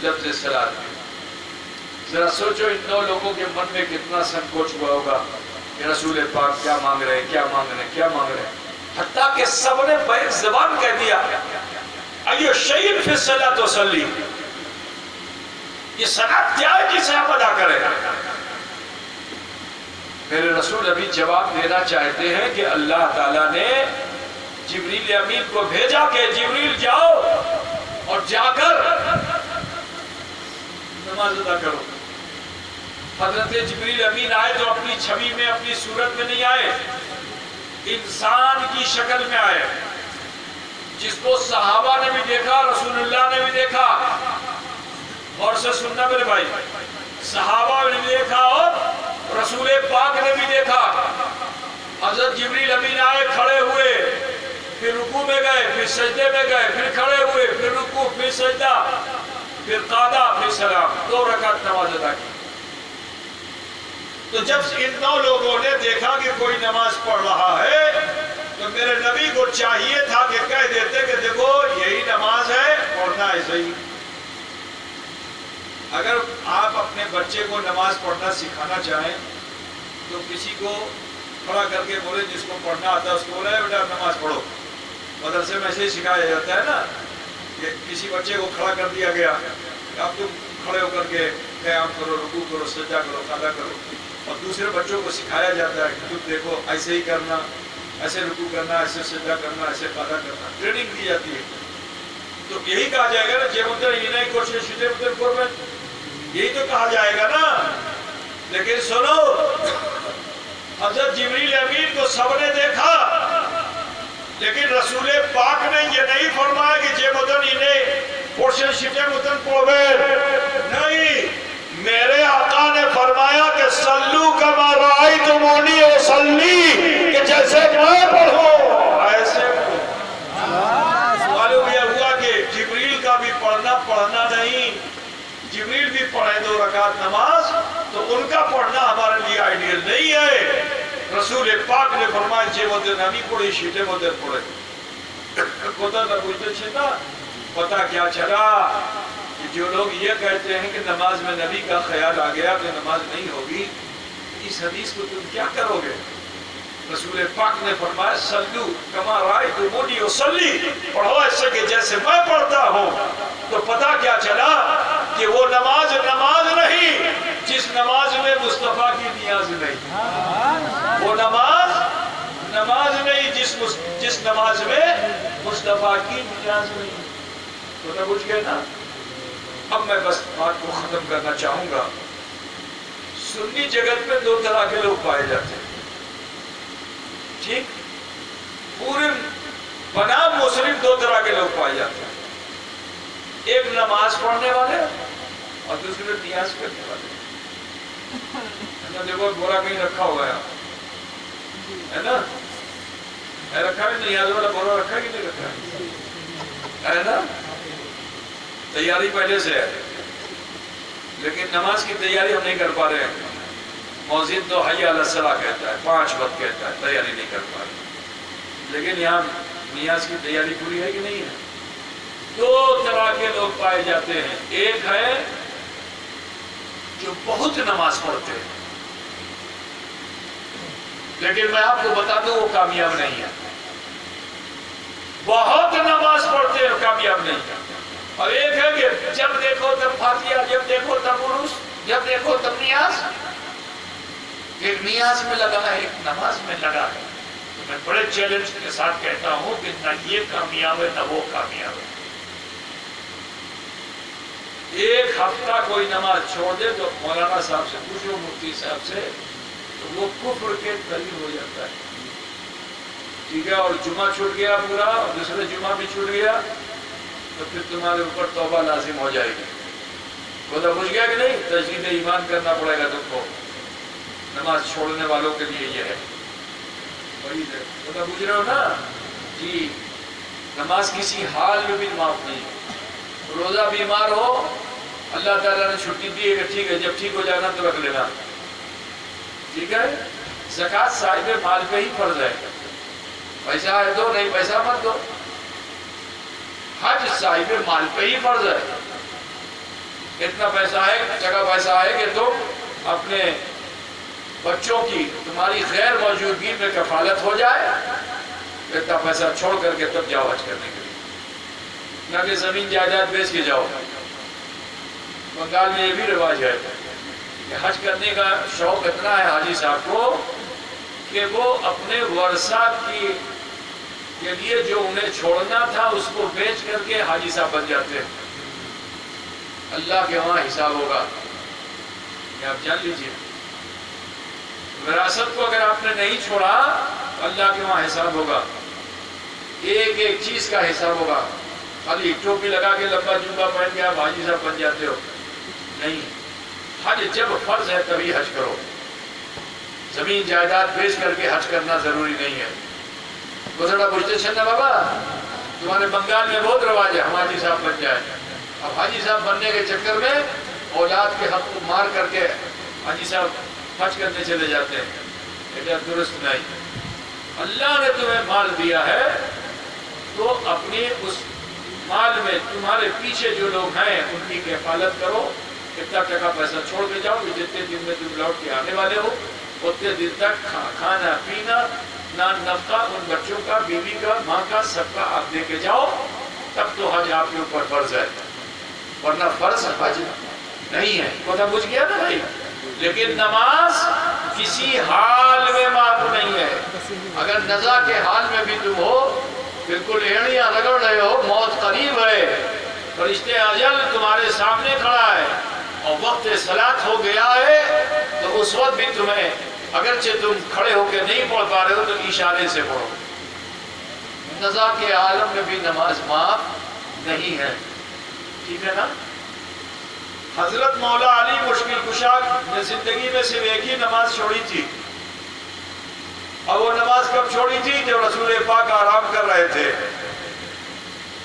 لفظ صلاۃ میں۔ ذرا سوچو ان 9 لوگوں کے من میں کتنا سنکوچ ہوا ہوگا کہ رسول پاک کیا مانگ رہے ہیں، کیا مانگ رہے ہیں، کیا مانگ رہے ہیں، حتیٰ کہ سب نے بیک زبان کہہ دیا ایو شیء فی الصلاۃ وصلی، یہ صلاۃ کیا ہے جسے آپ ادا کریں؟ میرے رسول ابھی جواب دینا چاہتے ہیں کہ اللہ تعالیٰ نے جبریل امین کو بھیجا کہ جبریل جاؤ اور جا کر نماز ادا کرو۔ حضرت جبریل امین آئے تو اپنی چھوی میں، اپنی صورت میں نہیں آئے، انسان کی شکل میں آئے، جس کو صحابہ نے بھی دیکھا، رسول اللہ نے بھی دیکھا۔ اور سے سننا میرے بھائی، صحابہ نے بھی دیکھا اور رسول پاک نے بھی دیکھا۔ حضرت جبریل امین آئے، کھڑے ہوئے، پھر رکوع میں گئے، پھر سجدے میں گئے، پھر کھڑے ہوئے، پھر رکوع، پھر سجدہ، پھر قعدہ، پھر سلام، 2 رکعت نماز ادا کی۔ تو جب ان 9 لوگوں نے دیکھا کہ کوئی نماز پڑھ رہا ہے تو میرے نبی کو چاہیے تھا کہ کہہ دیتے کہ دیکھو یہی نماز ہے، پڑھنا ایسے ہی۔ اگر آپ اپنے بچے کو نماز پڑھنا سکھانا چاہیں تو کسی کو کھڑا کر کے بولے، جس کو پڑھنا آتا ہے اس کو بولے بیٹا نماز پڑھو۔ مدرسے میں ایسے ہی سکھایا جاتا ہے نا کہ کسی بچے کو کھڑا کر دیا گیا، اب تم کھڑے ہو کر کے قیام کرو، رکوع کرو، سجدہ کرو، قعدہ کرو، اور دوسرے بچوں کو سکھایا جاتا ہے کہ تم دیکھو ایسے ہی کرنا، ایسے رکوع کرنا، ایسے سجدہ کرنا، ایسے قعدہ کرنا، ٹریننگ دی جاتی ہے۔ تو یہی کہا جائے گا نا، جیمتر ہی کوشش شدر قربت، یہی تو کہا جائے گا نا۔ لیکن سنو، حضرت جبریل امین کو سب نے دیکھا، لیکن رسول پاک نے یہ نہیں فرمایا کہ جے مدن انہیں پورشن شٹے مدن پڑھوے، نہیں، میرے آقا نے فرمایا کہ صلو کما رأیتمونی اصلی، کہ جیسے میں پڑھوں ایسے معلوم یہ ہوا کہ جبریل کا بھی پڑھنا نہیں، جبریل بھی پڑھے 2 رکعت نماز، تو ان کا پڑھنا ہمارے لیے آئیڈیل نہیں ہے۔ رسول پاک نے فرمایا جے مدن نمی پڑھی، شیٹے مدن پڑھے۔ خدا نہ پوچھتے چھنا، پتہ کیا چلا کہ جو لوگ یہ کہتے ہیں کہ نماز میں نبی کا خیال آ گیا تو نماز نہیں ہوگی، اس حدیث کو تم کیا کرو گے؟ رسول پاک نے فرمایا صلو کما رأیتمونی اصلی، پڑھو ایسے کہ جیسے میں پڑھتا ہوں۔ تو پتہ کیا چلا کہ وہ نماز نہیں جس نماز میں مصطفیٰ کی نیاز نہیں، وہ نماز نہیں جس نماز میں مصطفیٰ کی نیاز نہیں۔ تو نہ بجھ گئے نا۔ اب میں بس بات کو ختم کرنا چاہوں گا۔ سنی جگت میں 2 طرح کے لوگ پائے جاتے ہیں، ٹھیک؟ پورے بنام مسلم 2 طرح کے لوگ پائے جاتے ہیں، ایک نماز پڑھنے والے اور دوسرے نیاز کرنے والے۔ دیکھو بورا کہیں رکھا ہوا ہے نا، رکھا ہے نیاز والا بورا، رکھا ہے کہ نہیں رکھا ہے نا؟ تیاری پہلے سے ہے، لیکن نماز کی تیاری ہم نہیں کر پا رہے ہیں۔ مؤذن تو حی علی الصلاۃ کہتا ہے، 5 وقت کہتا ہے، تیاری نہیں کر پا رہے، لیکن یہاں نیاز کی تیاری پوری ہے کہ نہیں ہے؟ 2 طرح کے لوگ پائے جاتے ہیں، ایک ہے جو بہت نماز پڑھتے ہیں، لیکن میں آپ کو بتا دوں وہ کامیاب نہیں ہے۔ بہت نماز پڑھتے ہیں کامیاب نہیں ہے۔ اور ایک ہے کہ جب دیکھو تب فاتحہ، جب دیکھو تب عروس، جب دیکھو تب نیاز۔ ایک نیاز میں لگا ہے، ایک نماز میں لگا ہے۔ تو میں بڑے چیلنج کے ساتھ کہتا ہوں کہ نہ یہ کامیاب ہے نہ وہ کامیاب ہے۔ ایک ہفتہ کوئی نماز چھوڑ دے تو مولانا صاحب سے پوچھو، مفتی صاحب سے، تو وہ کفر کے قریب ہو جاتا ہے، ٹھیک ہے؟ اور جمعہ چھوٹ گیا پورا، اور دوسرے جمعہ بھی چھوٹ گیا، تو پھر تمہارے اوپر توبہ لازم ہو جائے گی۔ خدا بجھ گیا کہ نہیں؟ تجدید ایمان کرنا پڑے گا تم کو۔ نماز چھوڑنے والوں کے لیے یہ ہے، خدا بجھ رہے ہو نا جی؟ نماز کسی حال میں بھی معاف نہیں۔ روزہ بیمار ہو، اللہ تعالیٰ نے چھٹی دی ہے کہ ٹھیک ہے جب ٹھیک ہو جانا تو رکھ لینا، ٹھیک ہے؟ زکوٰۃ صاحب مال پہ ہی فرض ہے، پیسہ ہے دو، نہیں پیسہ مت دو۔ حج صاحب مال پہ ہی فرض ہے، اتنا پیسہ ہے، جگہ پیسہ ہے کہ تم اپنے بچوں کی تمہاری غیر موجودگی میں کفالت ہو جائے، اتنا پیسہ چھوڑ کر کے تب جاؤ حج کرنے کے لیے، نہ کہ زمین جائیداد بیچ کے جاؤ۔ بنگال میں یہ بھی رواج ہے کہ حج کرنے کا شوق اتنا ہے حاجی صاحب کو کہ وہ اپنے ورثہ کے لیے جو انہیں چھوڑنا تھا اس کو بیچ کر کے حاجی صاحب بن جاتے ہیں۔ اللہ کے وہاں حساب ہوگا، یہ آپ جان لیجیے، وراثت کو اگر آپ نے نہیں چھوڑا اللہ کے وہاں حساب ہوگا، ایک ایک چیز کا حساب ہوگا۔ خالی ٹوپی لگا کے لمبا جوبہ پہن کے آپ حاجی صاحب بن جاتے ہو، نہیں، حج جب فرض ہے تبھی حج کرو، زمین جائیداد بیچ کر کے حج کرنا ضروری نہیں ہے۔ گزرا پوچھتے چھنا بابا تمہارے بنگال میں بہت رواج ہے ہم حاجی صاحب بن جائیں، اب حاجی صاحب بننے کے چکر میں اولاد کے حق کو مار کر کے حاجی صاحب حج کرنے چلے جاتے ہیں، یہ درست نہیں۔ اللہ نے تمہیں مال دیا ہے تو اپنے اس مال میں تمہارے پیچھے جو لوگ ہیں ان کی کفالت کرو، اتنا ٹکا پیسہ چھوڑ کے جاؤ کہ جتنے دن میں تم لوٹ کے آنے والے ہو اتنے دن تک کھانا پینا نان نفقہ ان بچوں کا، بیوی کا، ماں کا، سب کا آپ دے کے جاؤ، تب تو حج آپ کے اوپر فرض ہے، ورنہ فرض حج نہیں ہے۔ پتہ بجھ گیا نا بھائی؟ لیکن نماز کسی حال میں معاف نہیں ہے۔ اگر نزا کے حال میں بھی تم ہو، بالکل ایڑیاں رگڑ رہے ہو، موت قریب ہے، فرشتے اجل تمہارے سامنے کھڑا ہے اور وقت صلاۃ ہو گیا ہے، تو اس وقت بھی تمہیں اگرچہ تم کھڑے ہو کے نہیں پڑھ پا رہے ہو تو اشارے سے پڑھو۔ نزا کے عالم میں بھی نماز معاف نہیں ہے، ٹھیک ہے نا؟ حضرت مولا علی مشکل کشا نے زندگی میں صرف ایک ہی نماز چھوڑی تھی، اور وہ نماز کب چھوڑی تھی؟ جب رسول پاک آرام کر رہے تھے،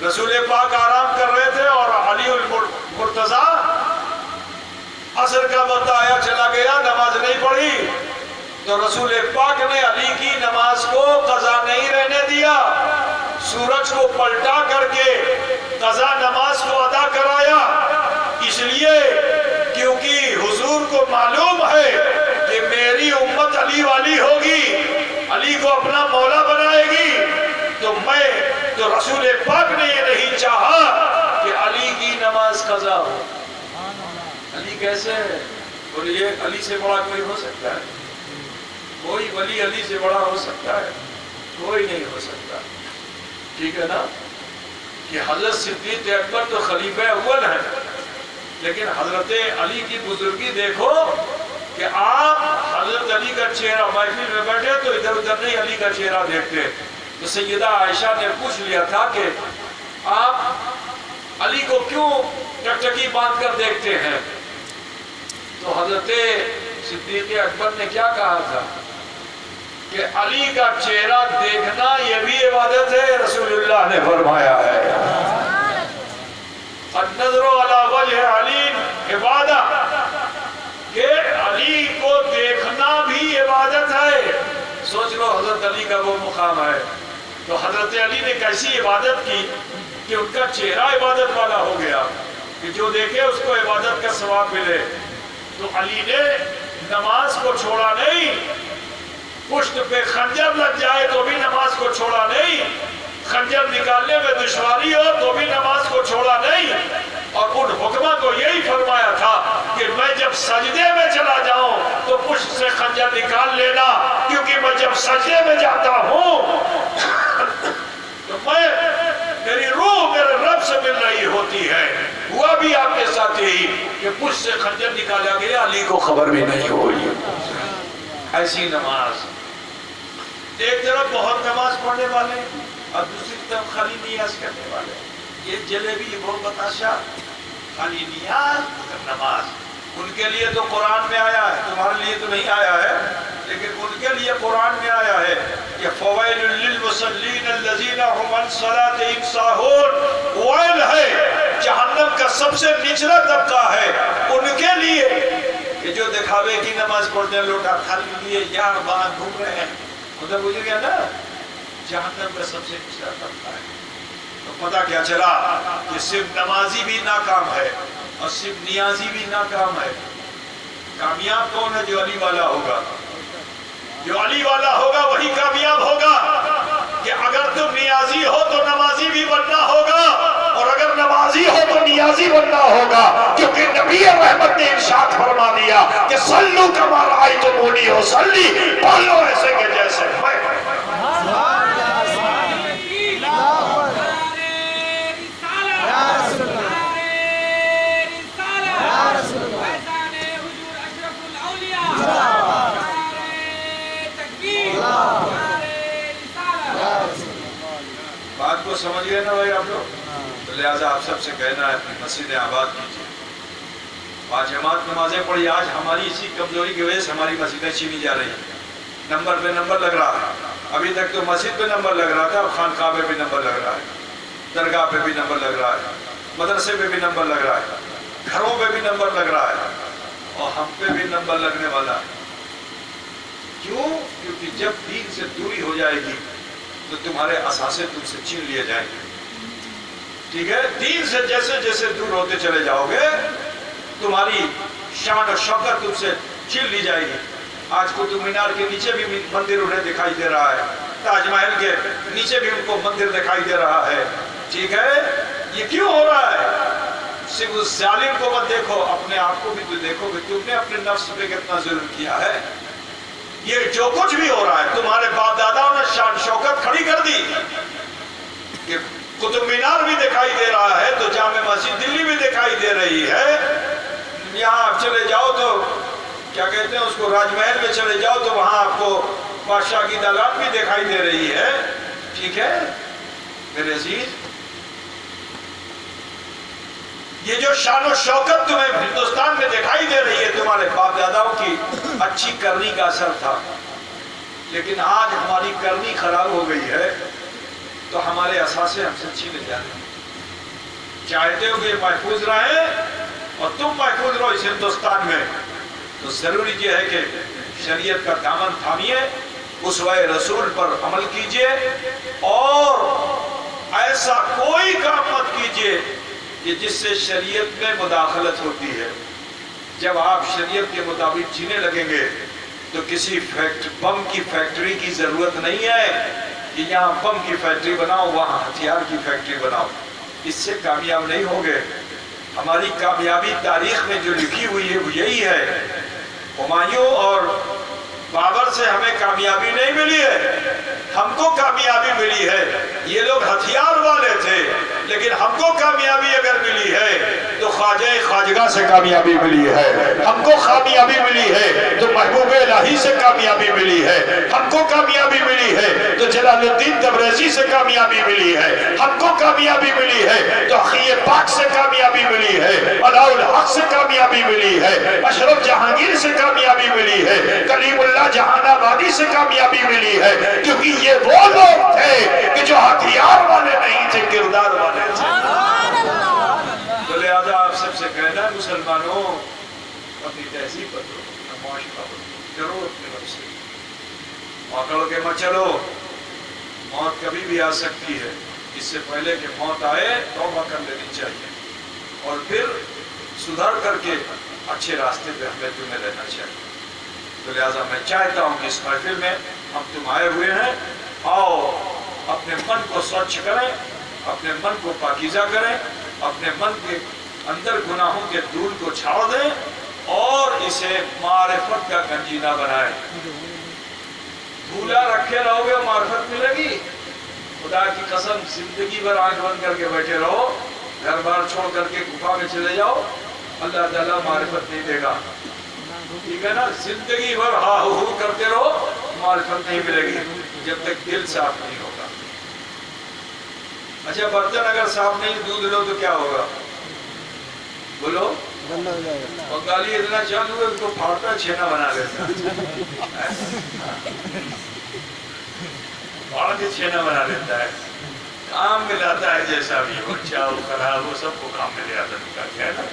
رسول پاک آرام کر رہے تھے اور علی المرتضیٰ عصر کا وقت آیا چلا گیا، نماز نہیں پڑھی، تو رسول پاک نے علی کی نماز کو قضا نہیں رہنے دیا، سورج کو پلٹا کر کے قضا نماز کو ادا کرایا، اس لیے کیونکہ حضور کو معلوم ہے کہ میری امت علی والی ہوگی، علی کو اپنا مولا بنائے گی، تو رسول پاک نے یہ نہیں چاہا کہ علی کی نماز قضا ہو۔ علی کیسے ہے؟ بولیے علی سے بڑا کوئی ہو سکتا ہے؟ کوئی ولی علی سے بڑا ہو سکتا ہے؟ کوئی نہیں ہو سکتا، ٹھیک ہے نا؟ کہ حضرت صدیق اکبر تو خلیفہ اول ہیں، لیکن حضرت علی کی بزرگی دیکھو کہ آپ حضرت علی کا چہرہ محفل میں بیٹھے تو ادھر ادھر نہیں علی کا چہرہ دیکھتے، تو سیدہ عائشہ نے پوچھ لیا تھا کہ آپ علی کو کیوں ٹکٹکی باندھ کر دیکھتے ہیں؟ تو حضرت صدیق اکبر نے کیا کہا تھا کہ علی کا چہرہ دیکھنا یہ بھی عبادت ہے، رسول اللہ نے فرمایا ہے النظر علی وجہ علی عبادت، کہ علی کو دیکھنا بھی عبادت ہے۔ سوچ لو حضرت علی کا وہ مقام ہے، تو حضرت علی نے کیسی عبادت کی کہ ان کا چہرہ عبادت والا ہو گیا، کہ جو دیکھے اس کو عبادت کا ثواب ملے۔ تو علی نے نماز کو چھوڑا نہیں، پشت پہ خنجر لگ جائے تو بھی نماز کو چھوڑا نہیں، خنجر نکالنے میں دشواری ہو تو بھی نماز کو چھوڑا نہیں، اور ان حکمہ کو یہی فرمایا تھا کہ میں جب سجدے میں چلا جاؤں تو پشت سے خنجر نکال لینا، کیونکہ میں جب سجدے میں جاتا ہوں تو میری روح میرے رب سے مل رہی ہوتی ہے۔ ہوا بھی آپ کے ساتھ یہی کہ پشت سے خنجر نکالا گیا، علی کو خبر بھی نہیں ہوئی۔ ایسی نماز، ایک طرف بہت نماز پڑھنے والے اور دوسری طرف خالی نیاز کرنے والے، یہ جلیبی وہ بتاشا، خالی نیاز مگر نماز۔ ان کے لیے تو قرآن میں آیا ہے، تمہارے لیے تو نہیں آیا ہے، لیکن ان کے لیے قرآن میں آیا ہے کہ فویل للمصلین الذین هم عن صلاتهم ساہون، ویل ہے جہنم کا سب سے نچلا طبقہ ہے ان کے لیے کہ جو دکھاوے کی نماز پڑھتے ہیں لوٹا تھل لیے یار باہر گھوم رہے ہیں، مطلب مجھے گیا نا جہنم کا سب سے نچلا طبقہ ہے۔ تو پتہ کیا چلا کہ صرف نمازی بھی ناکام ہے اور صرف نیازی بھی ناکام ہے۔ کامیاب کون ہے؟ جو علی والا ہوگا، جو علی والا ہوگا وہی کامیاب ہوگا۔ کہ اگر تم نیازی ہو تو نمازی بھی بننا ہوگا، اور اگر نمازی ہو تو نیازی بننا ہوگا، کیونکہ نبی رحمت نے ارشاد فرما دیا کہ صلو کما رأیتمونی اصلی، پڑھو ایسے کہ جیسے میں۔ بات کو سمجھ گئے نا بھائی آپ لوگ؟ تو لہٰذا آپ سب سے کہنا ہے اپنی مسجدیں آباد کیجیے، باجماعت نمازیں پڑھی۔ آج ہماری اسی کمزوری کی وجہ سے ہماری مسجدیں چھینی جا رہی ہیں، نمبر پہ نمبر لگ رہا ہے۔ ابھی تک تو مسجد پہ نمبر لگ رہا تھا، خانقاہ پہ بھی نمبر لگ رہا ہے، درگاہ پہ بھی نمبر لگ رہا ہے، مدرسے پہ بھی نمبر لگ رہا ہے، گھروں پہ بھی نمبر لگ رہا ہے، اور ہم پہ بھی نمبر لگنے والا ہے۔ کیوں؟ کیونکہ جب دین سے دوری ہو جائے گی تو تمہارے اثاثے تم سے چھین لیے جائیں گے، ٹھیک ہے؟ دین سے جیسے جیسے دور ہوتے چلے جاؤ گے تمہاری شان و شوکت تم سے چھین لی جائے گی۔ آج قطب مینار کے نیچے بھی مندر انہیں دکھائی دے رہا ہے، تاج محل کے نیچے بھی ان کو مندر دکھائی دے رہا ہے، ٹھیک ہے؟ یہ کیوں ہو رہا ہے؟ صرف اس ظالم کو مت دیکھو، اپنے آپ کو بھی تو دیکھو کہ تم نے اپنے نفس پہ کتنا ظلم کیا ہے۔ یہ جو کچھ بھی ہو رہا ہے تمہارے باپ داداؤں نے شان شوکت کھڑی کر دی کہ قطب مینار بھی دکھائی دے رہا ہے تو جامع مسجد دلی بھی دکھائی دے رہی ہے، یہاں آپ چلے جاؤ تو کیا کہتے ہیں اس کو، راج محل میں چلے جاؤ تو وہاں آپ کو بادشاہ کی دالان بھی دکھائی دے رہی ہے، ٹھیک ہے میرے عزیز؟ یہ جو شان و شوکت تمہیں ہندوستان میں دکھائی دے رہی ہے تمہارے باپ داداؤں کی اچھی کرنی کا اثر تھا، لیکن آج ہماری کرنی خراب ہو گئی ہے تو ہمارے اثاثے ہم سے چھینے جا رہے ہیں۔ چاہتے ہو کہ محفوظ رہیں اور تم محفوظ رہو اس ہندوستان میں، تو ضروری یہ ہے کہ شریعت کا دامن تھامیے، اسوہ رسول پر عمل کیجئے، اور ایسا کوئی کام مت کیجئے کہ جس سے شریعت میں مداخلت ہوتی ہے۔ جب آپ شریعت کے مطابق جینے لگیں گے تو کسی بم کی فیکٹری کی ضرورت نہیں ہے کہ یہاں بم کی فیکٹری بناؤ وہاں ہتھیار کی فیکٹری بناؤ، اس سے کامیاب نہیں ہوگے۔ ہماری کامیابی تاریخ میں جو لکھی ہوئی ہے وہ یہی ہے، ہمایوں اور بابر سے ہمیں کامیابی نہیں ملی ہے، ہم کو کامیابی ملی ہے۔ یہ لوگ ہتھیار والے تھے لیکن ہم کو کامیابی اگر ملی ہے تو خواجہ خواجگاہ سے کامیابی ملی ہے، ہم کو کامیابی ملی ہے تو محبوب الہی سے کامیابی ملی ہے، ہم کو کامیابی ملی ہے تو جلال الدین تبریزی سے کامیابی ملی ہے، ہم کو کامیابی ملی ہے تو اخی پاک سے کامیابی ملی ہے، علاء الحق سے کامیابی ملی ہے، اشرف جہانگیر سے کامیابی ملی ہے، کلیم اللہ جہان آبادی سے کامیابی ملی ہے، کیونکہ یہ وہ لوگ تھے کہ جو ہتھیار والے نہیں تھے، کردار والے تھے۔ تو لہذا آپ سب سے کہنا ہے مسلمانوں، اپنی تہذیب بدلو، اپنا معاشرہ بدلو، کرو اپنے رب سے، اکڑ کے مت چلو، موت کبھی بھی آ سکتی ہے، اس سے پہلے کہ موت آئے توبہ کر لینی چاہیے، اور پھر سدھر کر کے اچھے راستے پہ ہمیں تمہیں رہنا چاہیے۔ تو لہٰذا میں چاہتا ہوں کہ اس محفل میں ہم تم آئے ہوئے ہیں، آؤ اپنے من کو سوچھ کریں، اپنے من کو پاکیزہ کریں، اپنے من کے اندر گناہوں کے دھول کو چھاڑ دیں اور اسے معرفت کا گنجینہ بنائیں۔ دھولا رکھے رہو گے معرفت ملے گی؟ خدا کی قسم زندگی بھر آنکھ بند کر کے بیٹھے رہو، گھر بار چھوڑ کر کے گفا میں چلے جاؤ، اللہ تعالیٰ معرفت نہیں دے گا، ٹھیک ہے نا؟ زندگی بھر ہاں ہو کرتے رہو، معرفت نہیں ملے گی جب تک دل صاف نہیں ہوگا۔ اچھا برتن اگر صاف نہیں دودھ لو تو کیا ہوگا؟ بولو، گندا ہو جائے گا۔ بنگالی اتنا چاند ہوئے اس کو پھاڑتا چھینا بنا لیتا، پھاڑ کے چھینا بنا لیتا ہے، کام میں لاتا ہے جیسا بھی ہو، اچھا ہو خراب ہو سب کو کام میں لے آتا ہے، کیا ہے نا؟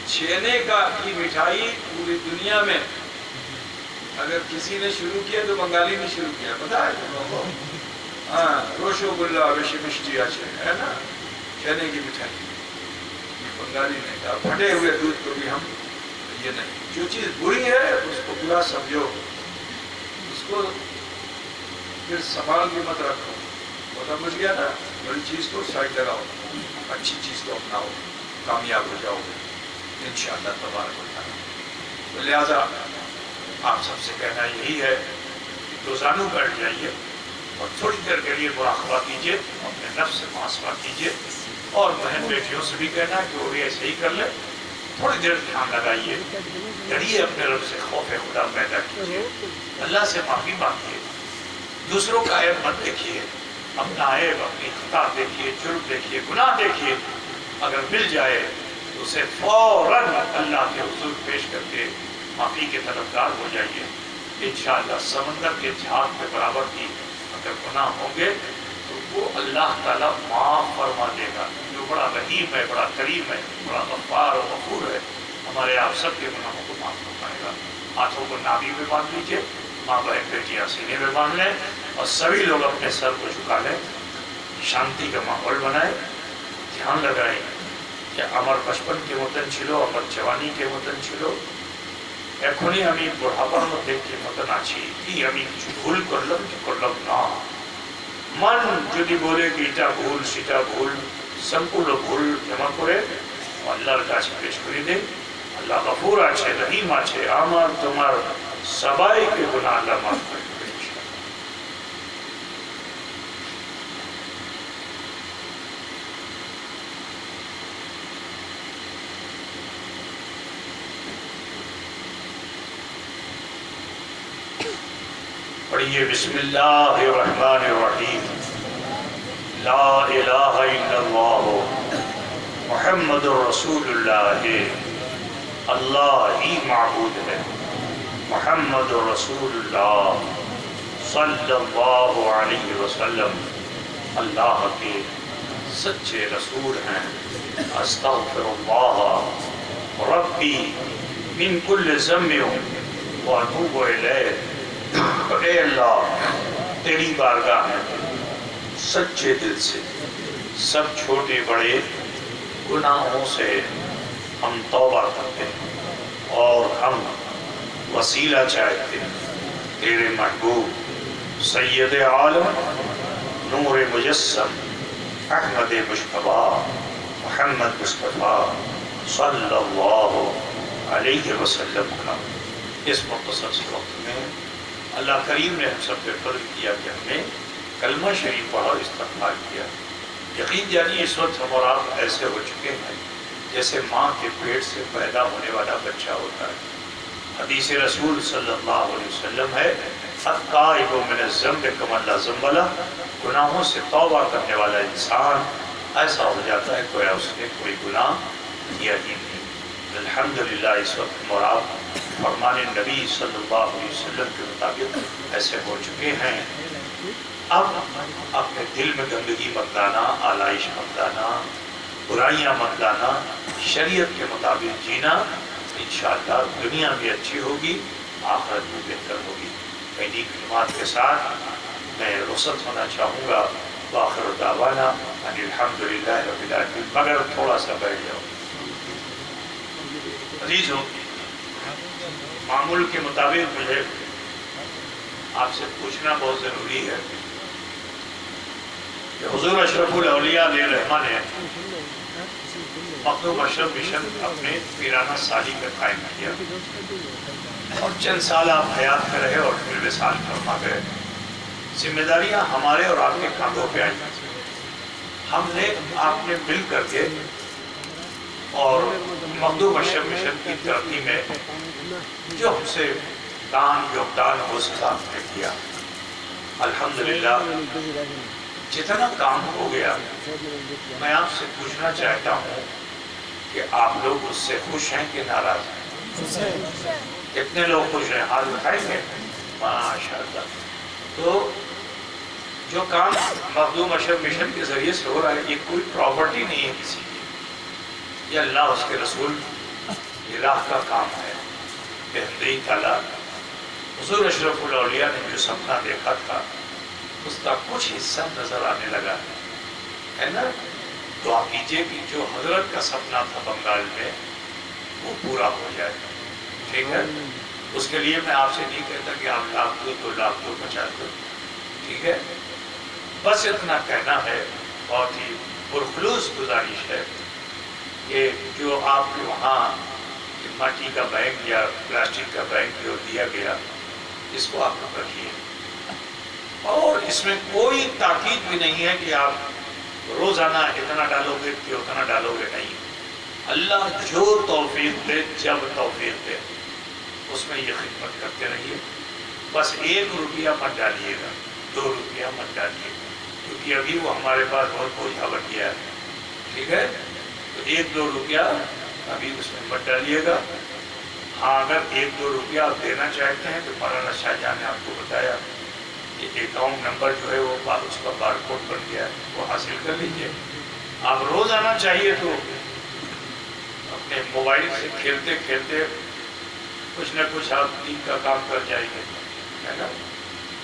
چھینے کی مٹھائی پوری دنیا میں اگر کسی نے شروع کیا تو بنگالی نے شروع کیا، پتا ہے؟ ہاں، روشو گلا ویشی مشٹی آچے ہے نا، چھینے کی مٹھائی بنگالی نے کہا۔ پھٹے ہوئے دودھ کو بھی ہم یہ نہیں، جو چیز بری ہے اس کو برا سمجھو، اس کو پھر سنبھال کے مت رکھو، وہ سمجھ گیا نا، بری چیز کو سائڈ لگاؤ، اچھی چیز کو اپناؤ، کامیاب ہو جاؤ گے انشاءاللہ تبارک و تعالیٰ۔ تو لہٰذا آپ سب سے کہنا یہی ہے کہ روزانہ بیٹھ جائیے اور تھوڑی دیر کے لیے مراقبہ کیجیے، اپنے نفس سے محاسبہ کیجیے، اور بہن بیٹیوں سے بھی کہنا ہے کہ وہ بھی ایسے ہی کر لیں، تھوڑی دیر دھیان لگائیے، ڈریے اپنے رب سے، خوف خدا پیدا کیجیے، اللہ سے معافی مانگیے، دوسروں کا عیب مت دیکھیے، اپنا عیب، اپنی خطا دیکھیے، جرم دیکھیے، گناہ دیکھیے، اگر مل جائے تو اسے فوراً اللہ کے حضور پیش کر کے معافی کے طلبگار ہو جائیے۔ انشاءاللہ سمندر کے جھاگ کے برابر بھی اگر گناہ ہوں گے تو وہ اللہ تعالیٰ معاف فرما دے گا، جو بڑا رحیم ہے، بڑا کریم ہے، بڑا غفار و غفور ہے، ہمارے آپ سب کے گناہوں کو معاف فرمائے گا۔ ہاتھوں کو نابی میں باندھ لیجیے، ماں بہن بیٹیاں سینے میں باندھ لیں، اور سبھی لوگ اپنے سر کو جھکا لیں، شانتی کا ماحول بنائیں، دھیان لگائیں کہ আমার بچپن کے মতন ছিল, আমার জওয়ানি کے মতন ছিল, এখনই আমি বুড়াপার মধ্যে কি মতন আছি, কি আমি কিছু ভুল করলাম কি করলাম না। মন যদি বলে কি এটা ভুল সেটা ভুল, সম্পূর্ণ ভুল ক্ষমা করে আল্লাহর কাছে পেশ করে দেন। আল্লাহ গফুর আছে, রহিম আছে, আমার তোমার সবাইকে গুনাহ আল্লাহ মাফ করে দেবেন। پڑھیے بسم اللہ الرحمن الرحیم، لا الہ الا اللہ محمد رسول اللہ، اللہ ہی معبود ہے، محمد رسول اللہ صلی اللہ علیہ وسلم اللہ کے سچے رسول ہیں۔ استغفر اللہ ربی من کل ذنب واتوب الیہ، اے اللہ تیری بارگاہ میں سچے دل سے سب چھوٹے بڑے گناہوں سے ہم توبہ کرتے ہیں اور ہم وسیلہ چاہتے ہیں تیرے محبوب سید عالم نور مجسم احمد مجتبیٰ محمد مصطفیٰ صلی اللہ علیہ وسلم کا اس مختصر سے وقت میں اللہ کریم نے ہم سب پہ فضل کیا کہ ہم نے کلمہ شریف پڑھا اور استغفار کیا۔ یقین جانیے اس وقت ہم اور آپ ایسے ہو چکے ہیں جیسے ماں کے پیٹ سے پیدا ہونے والا بچہ ہوتا ہے۔ حدیث رسول صلی اللہ علیہ وسلم ہے التائب من الذنب کمن لا ذنب لہ، گناہوں سے توبہ کرنے والا انسان ایسا ہو جاتا ہے گویا اس نے کوئی گناہ کیا ہی نہیں۔ الحمدللہ اس وقت ہم اور آپ فرمان نبی صلی اللہ علیہ وسلم کے مطابق ایسے ہو چکے ہیں۔ اب اپنے دل میں گندگی مت لانا، آلائش مت لانا، برائیاں مت لانا، شریعت کے مطابق جینا، انشاءاللہ دنیا بھی اچھی ہوگی، آخرت بھی بہتر ہوگی۔ انہی کلمات کے ساتھ میں رخصت ہونا چاہوں گا۔ وآخر دعوانا ان الحمدللہ رب العالمین، مگر تھوڑا سا بیٹھ جاؤ۔ عزیزوں، معمول کے مطابق مجھے آپ سے پوچھنا بہت ضروری ہے کہ حضور اشرف الاولیاء علیہ الرحمہ نے مخدوم اشرف مشن اپنے پیرانہ سالی میں قائم کیا اور چند سال آپ حیات میں رہے اور پھر وصال فرما گئے۔ ذمہ داریاں ہمارے اور آپ کے کاندھوں پہ آئی۔ ہم نے آپ نے مل کر کے اور مخدوم اشرف مشن کی ترقی میں جو ہم سے دان یوگدان ہو سکا ہم نے کیا۔ الحمدللہ جتنا کام ہو گیا میں آپ سے پوچھنا چاہتا ہوں کہ آپ لوگ اس سے خوش ہیں کہ ناراض ہیں؟ کتنے لوگ خوش ہیں؟ ہاتھ اٹھائیں گے؟ ماشاءاللہ۔ تو جو کام مخدوم اشرف مشن کے ذریعے سے ہو رہا ہے یہ کوئی پراپرٹی نہیں ہے کسی کی، یہ اللہ اس کے رسول یہ راہ کا کام ہے. بہترین تعالیٰ حضور اشرف الاولیاء نے جو سپنا دیکھا تھا اس کا کچھ حصہ نظر آنے لگا ہے نا. دعا کیجیے کہ جو حضرت کا سپنا تھا بنگال میں وہ پورا ہو جائے. ٹھیک ہے, اس کے لیے میں آپ سے نہیں کہتا کہ آپ لاکھ دو 2 لاکھ دو 50 دو. ٹھیک ہے, بس اتنا کہنا ہے, بہت ہی پرخلوص گزارش ہے کہ جو آپ کے وہاں مٹی کا بینک یا پلاسٹک کا بینک جو دیا گیا اس کو آپ رکھیے, اور اس میں کوئی تاکید بھی نہیں ہے کہ آپ روزانہ اتنا ڈالو گے کہ اتنا ڈالو گے. نہیں, اللہ جو توفیق دے, جب توفیق دے, اس میں یہ خدمت کرتے رہیے. بس 1 روپیہ مت ڈالیے گا, 2 روپیہ مت ڈالیے گا, کیونکہ ابھی وہ ہمارے پاس بہت بوجھا بن گیا ہے. ٹھیک ہے, تو 1-2 روپیہ ابھی اس میں مت ڈالیے گا. ہاں, اگر 1-2 روپیہ آپ دینا چاہتے ہیں تو مولانا شاہ جان نے آپ کو بتایا کہ اکاؤنٹ نمبر جو ہے وہ اس کا بار کوڈ بن گیا ہے, وہ حاصل کر لیجیے. آپ روز آنا چاہیے تو اپنے موبائل سے کھیلتے کھیلتے کچھ نہ کچھ آپ دین کا کام کر جائیں گے, ہے نا.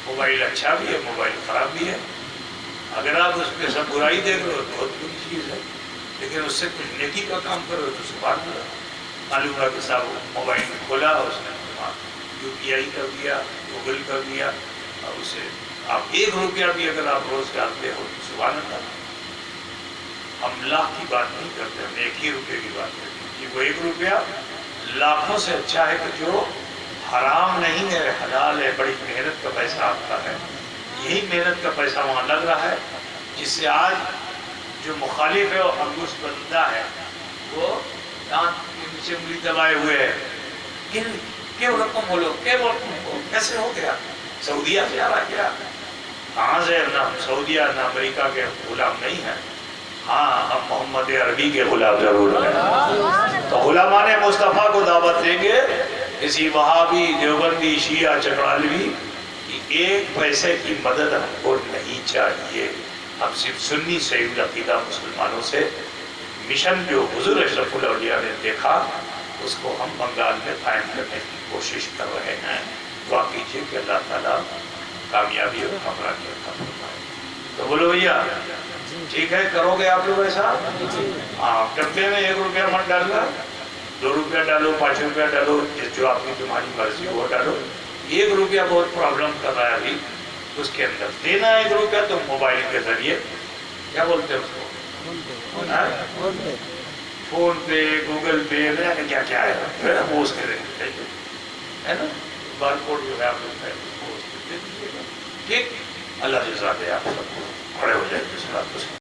موبائل اچھا بھی ہے, موبائل خراب بھی ہے. اگر آپ اس پہ سب برائی دیکھ رہے ہو تو بہت بری چیز ہے, لیکن اس سے کچھ نیکی کا کام کرو تو سبحان اللہ. معلوم ہوا کہ صاحب موبائل کھولا, اس نے UPI کر دیا, گوگل کر دیا, اور اسے آپ 1 روپیہ بھی اگر آپ روز ڈالتے ہو تو سبحان اللہ. ہم لاکھ کی بات نہیں کرتے, ہم 1 ہی روپے کی بات کرتے ہیں کہ وہ 1 روپیہ لاکھوں سے اچھا ہے کہ جو حرام نہیں ہے, حلال ہے, بڑی محنت کا پیسہ آپ کا ہے. یہی محنت کا پیسہ وہاں لگ رہا ہے, جس سے آج جو مخالف ہے اور انگوش بندہ ہے وہ دانت کے نیچے انگلی دبائے ہوئے ہے. کیوں رقم بولو, کیسے ہو گیا؟ سعودیہ سے آ رہا کیا؟ کہاں سے؟ نہ ہم سعودیہ نہ امریکہ کے غلام نہیں ہیں. ہاں, ہم محمد عربی کے غلام ضرور ہیں. تو غلامان مصطفیٰ کو دعوت دیں گے, کسی وہابی, دیوبندی, شیعہ, چکرالوی کی 1 پیسے کی مدد ہم کو نہیں چاہیے. ہم صرف سنی سعید عقیدہ مسلمانوں سے مشن جو حضور اشرف الاولیاء نے دیکھا اس کو ہم بنگال میں قائم کرنے کی کوشش کر رہے ہیں. دعا کیجیے کہ اللہ تعالیٰ کامیابی اور کامیابی عطا فرمائے. تو بولو بھیا ٹھیک ہے, کرو گے آپ لوگ ایسا؟ ہاں, ڈبے میں 1 روپیہ مت ڈالنا, 2 روپیہ ڈالو, 5 روپیہ ڈالو, جو آپ کی تمہاری مرضی وہ ڈالو. 1 روپیہ بہت پرابلم کر رہا ہے ابھی, اس کے اندر دینا 1 روپیہ تو موبائل کے ذریعے, کیا بولتے ہیں اس کو, فون پے, گوگل پے, کیا کیا ہے وہ اس کے ذریعے, ہے نا. بار کوڈ جو ہے آپ لوگ دے دیجیے گا. ٹھیک, اللہ جزا دے آپ سب کو.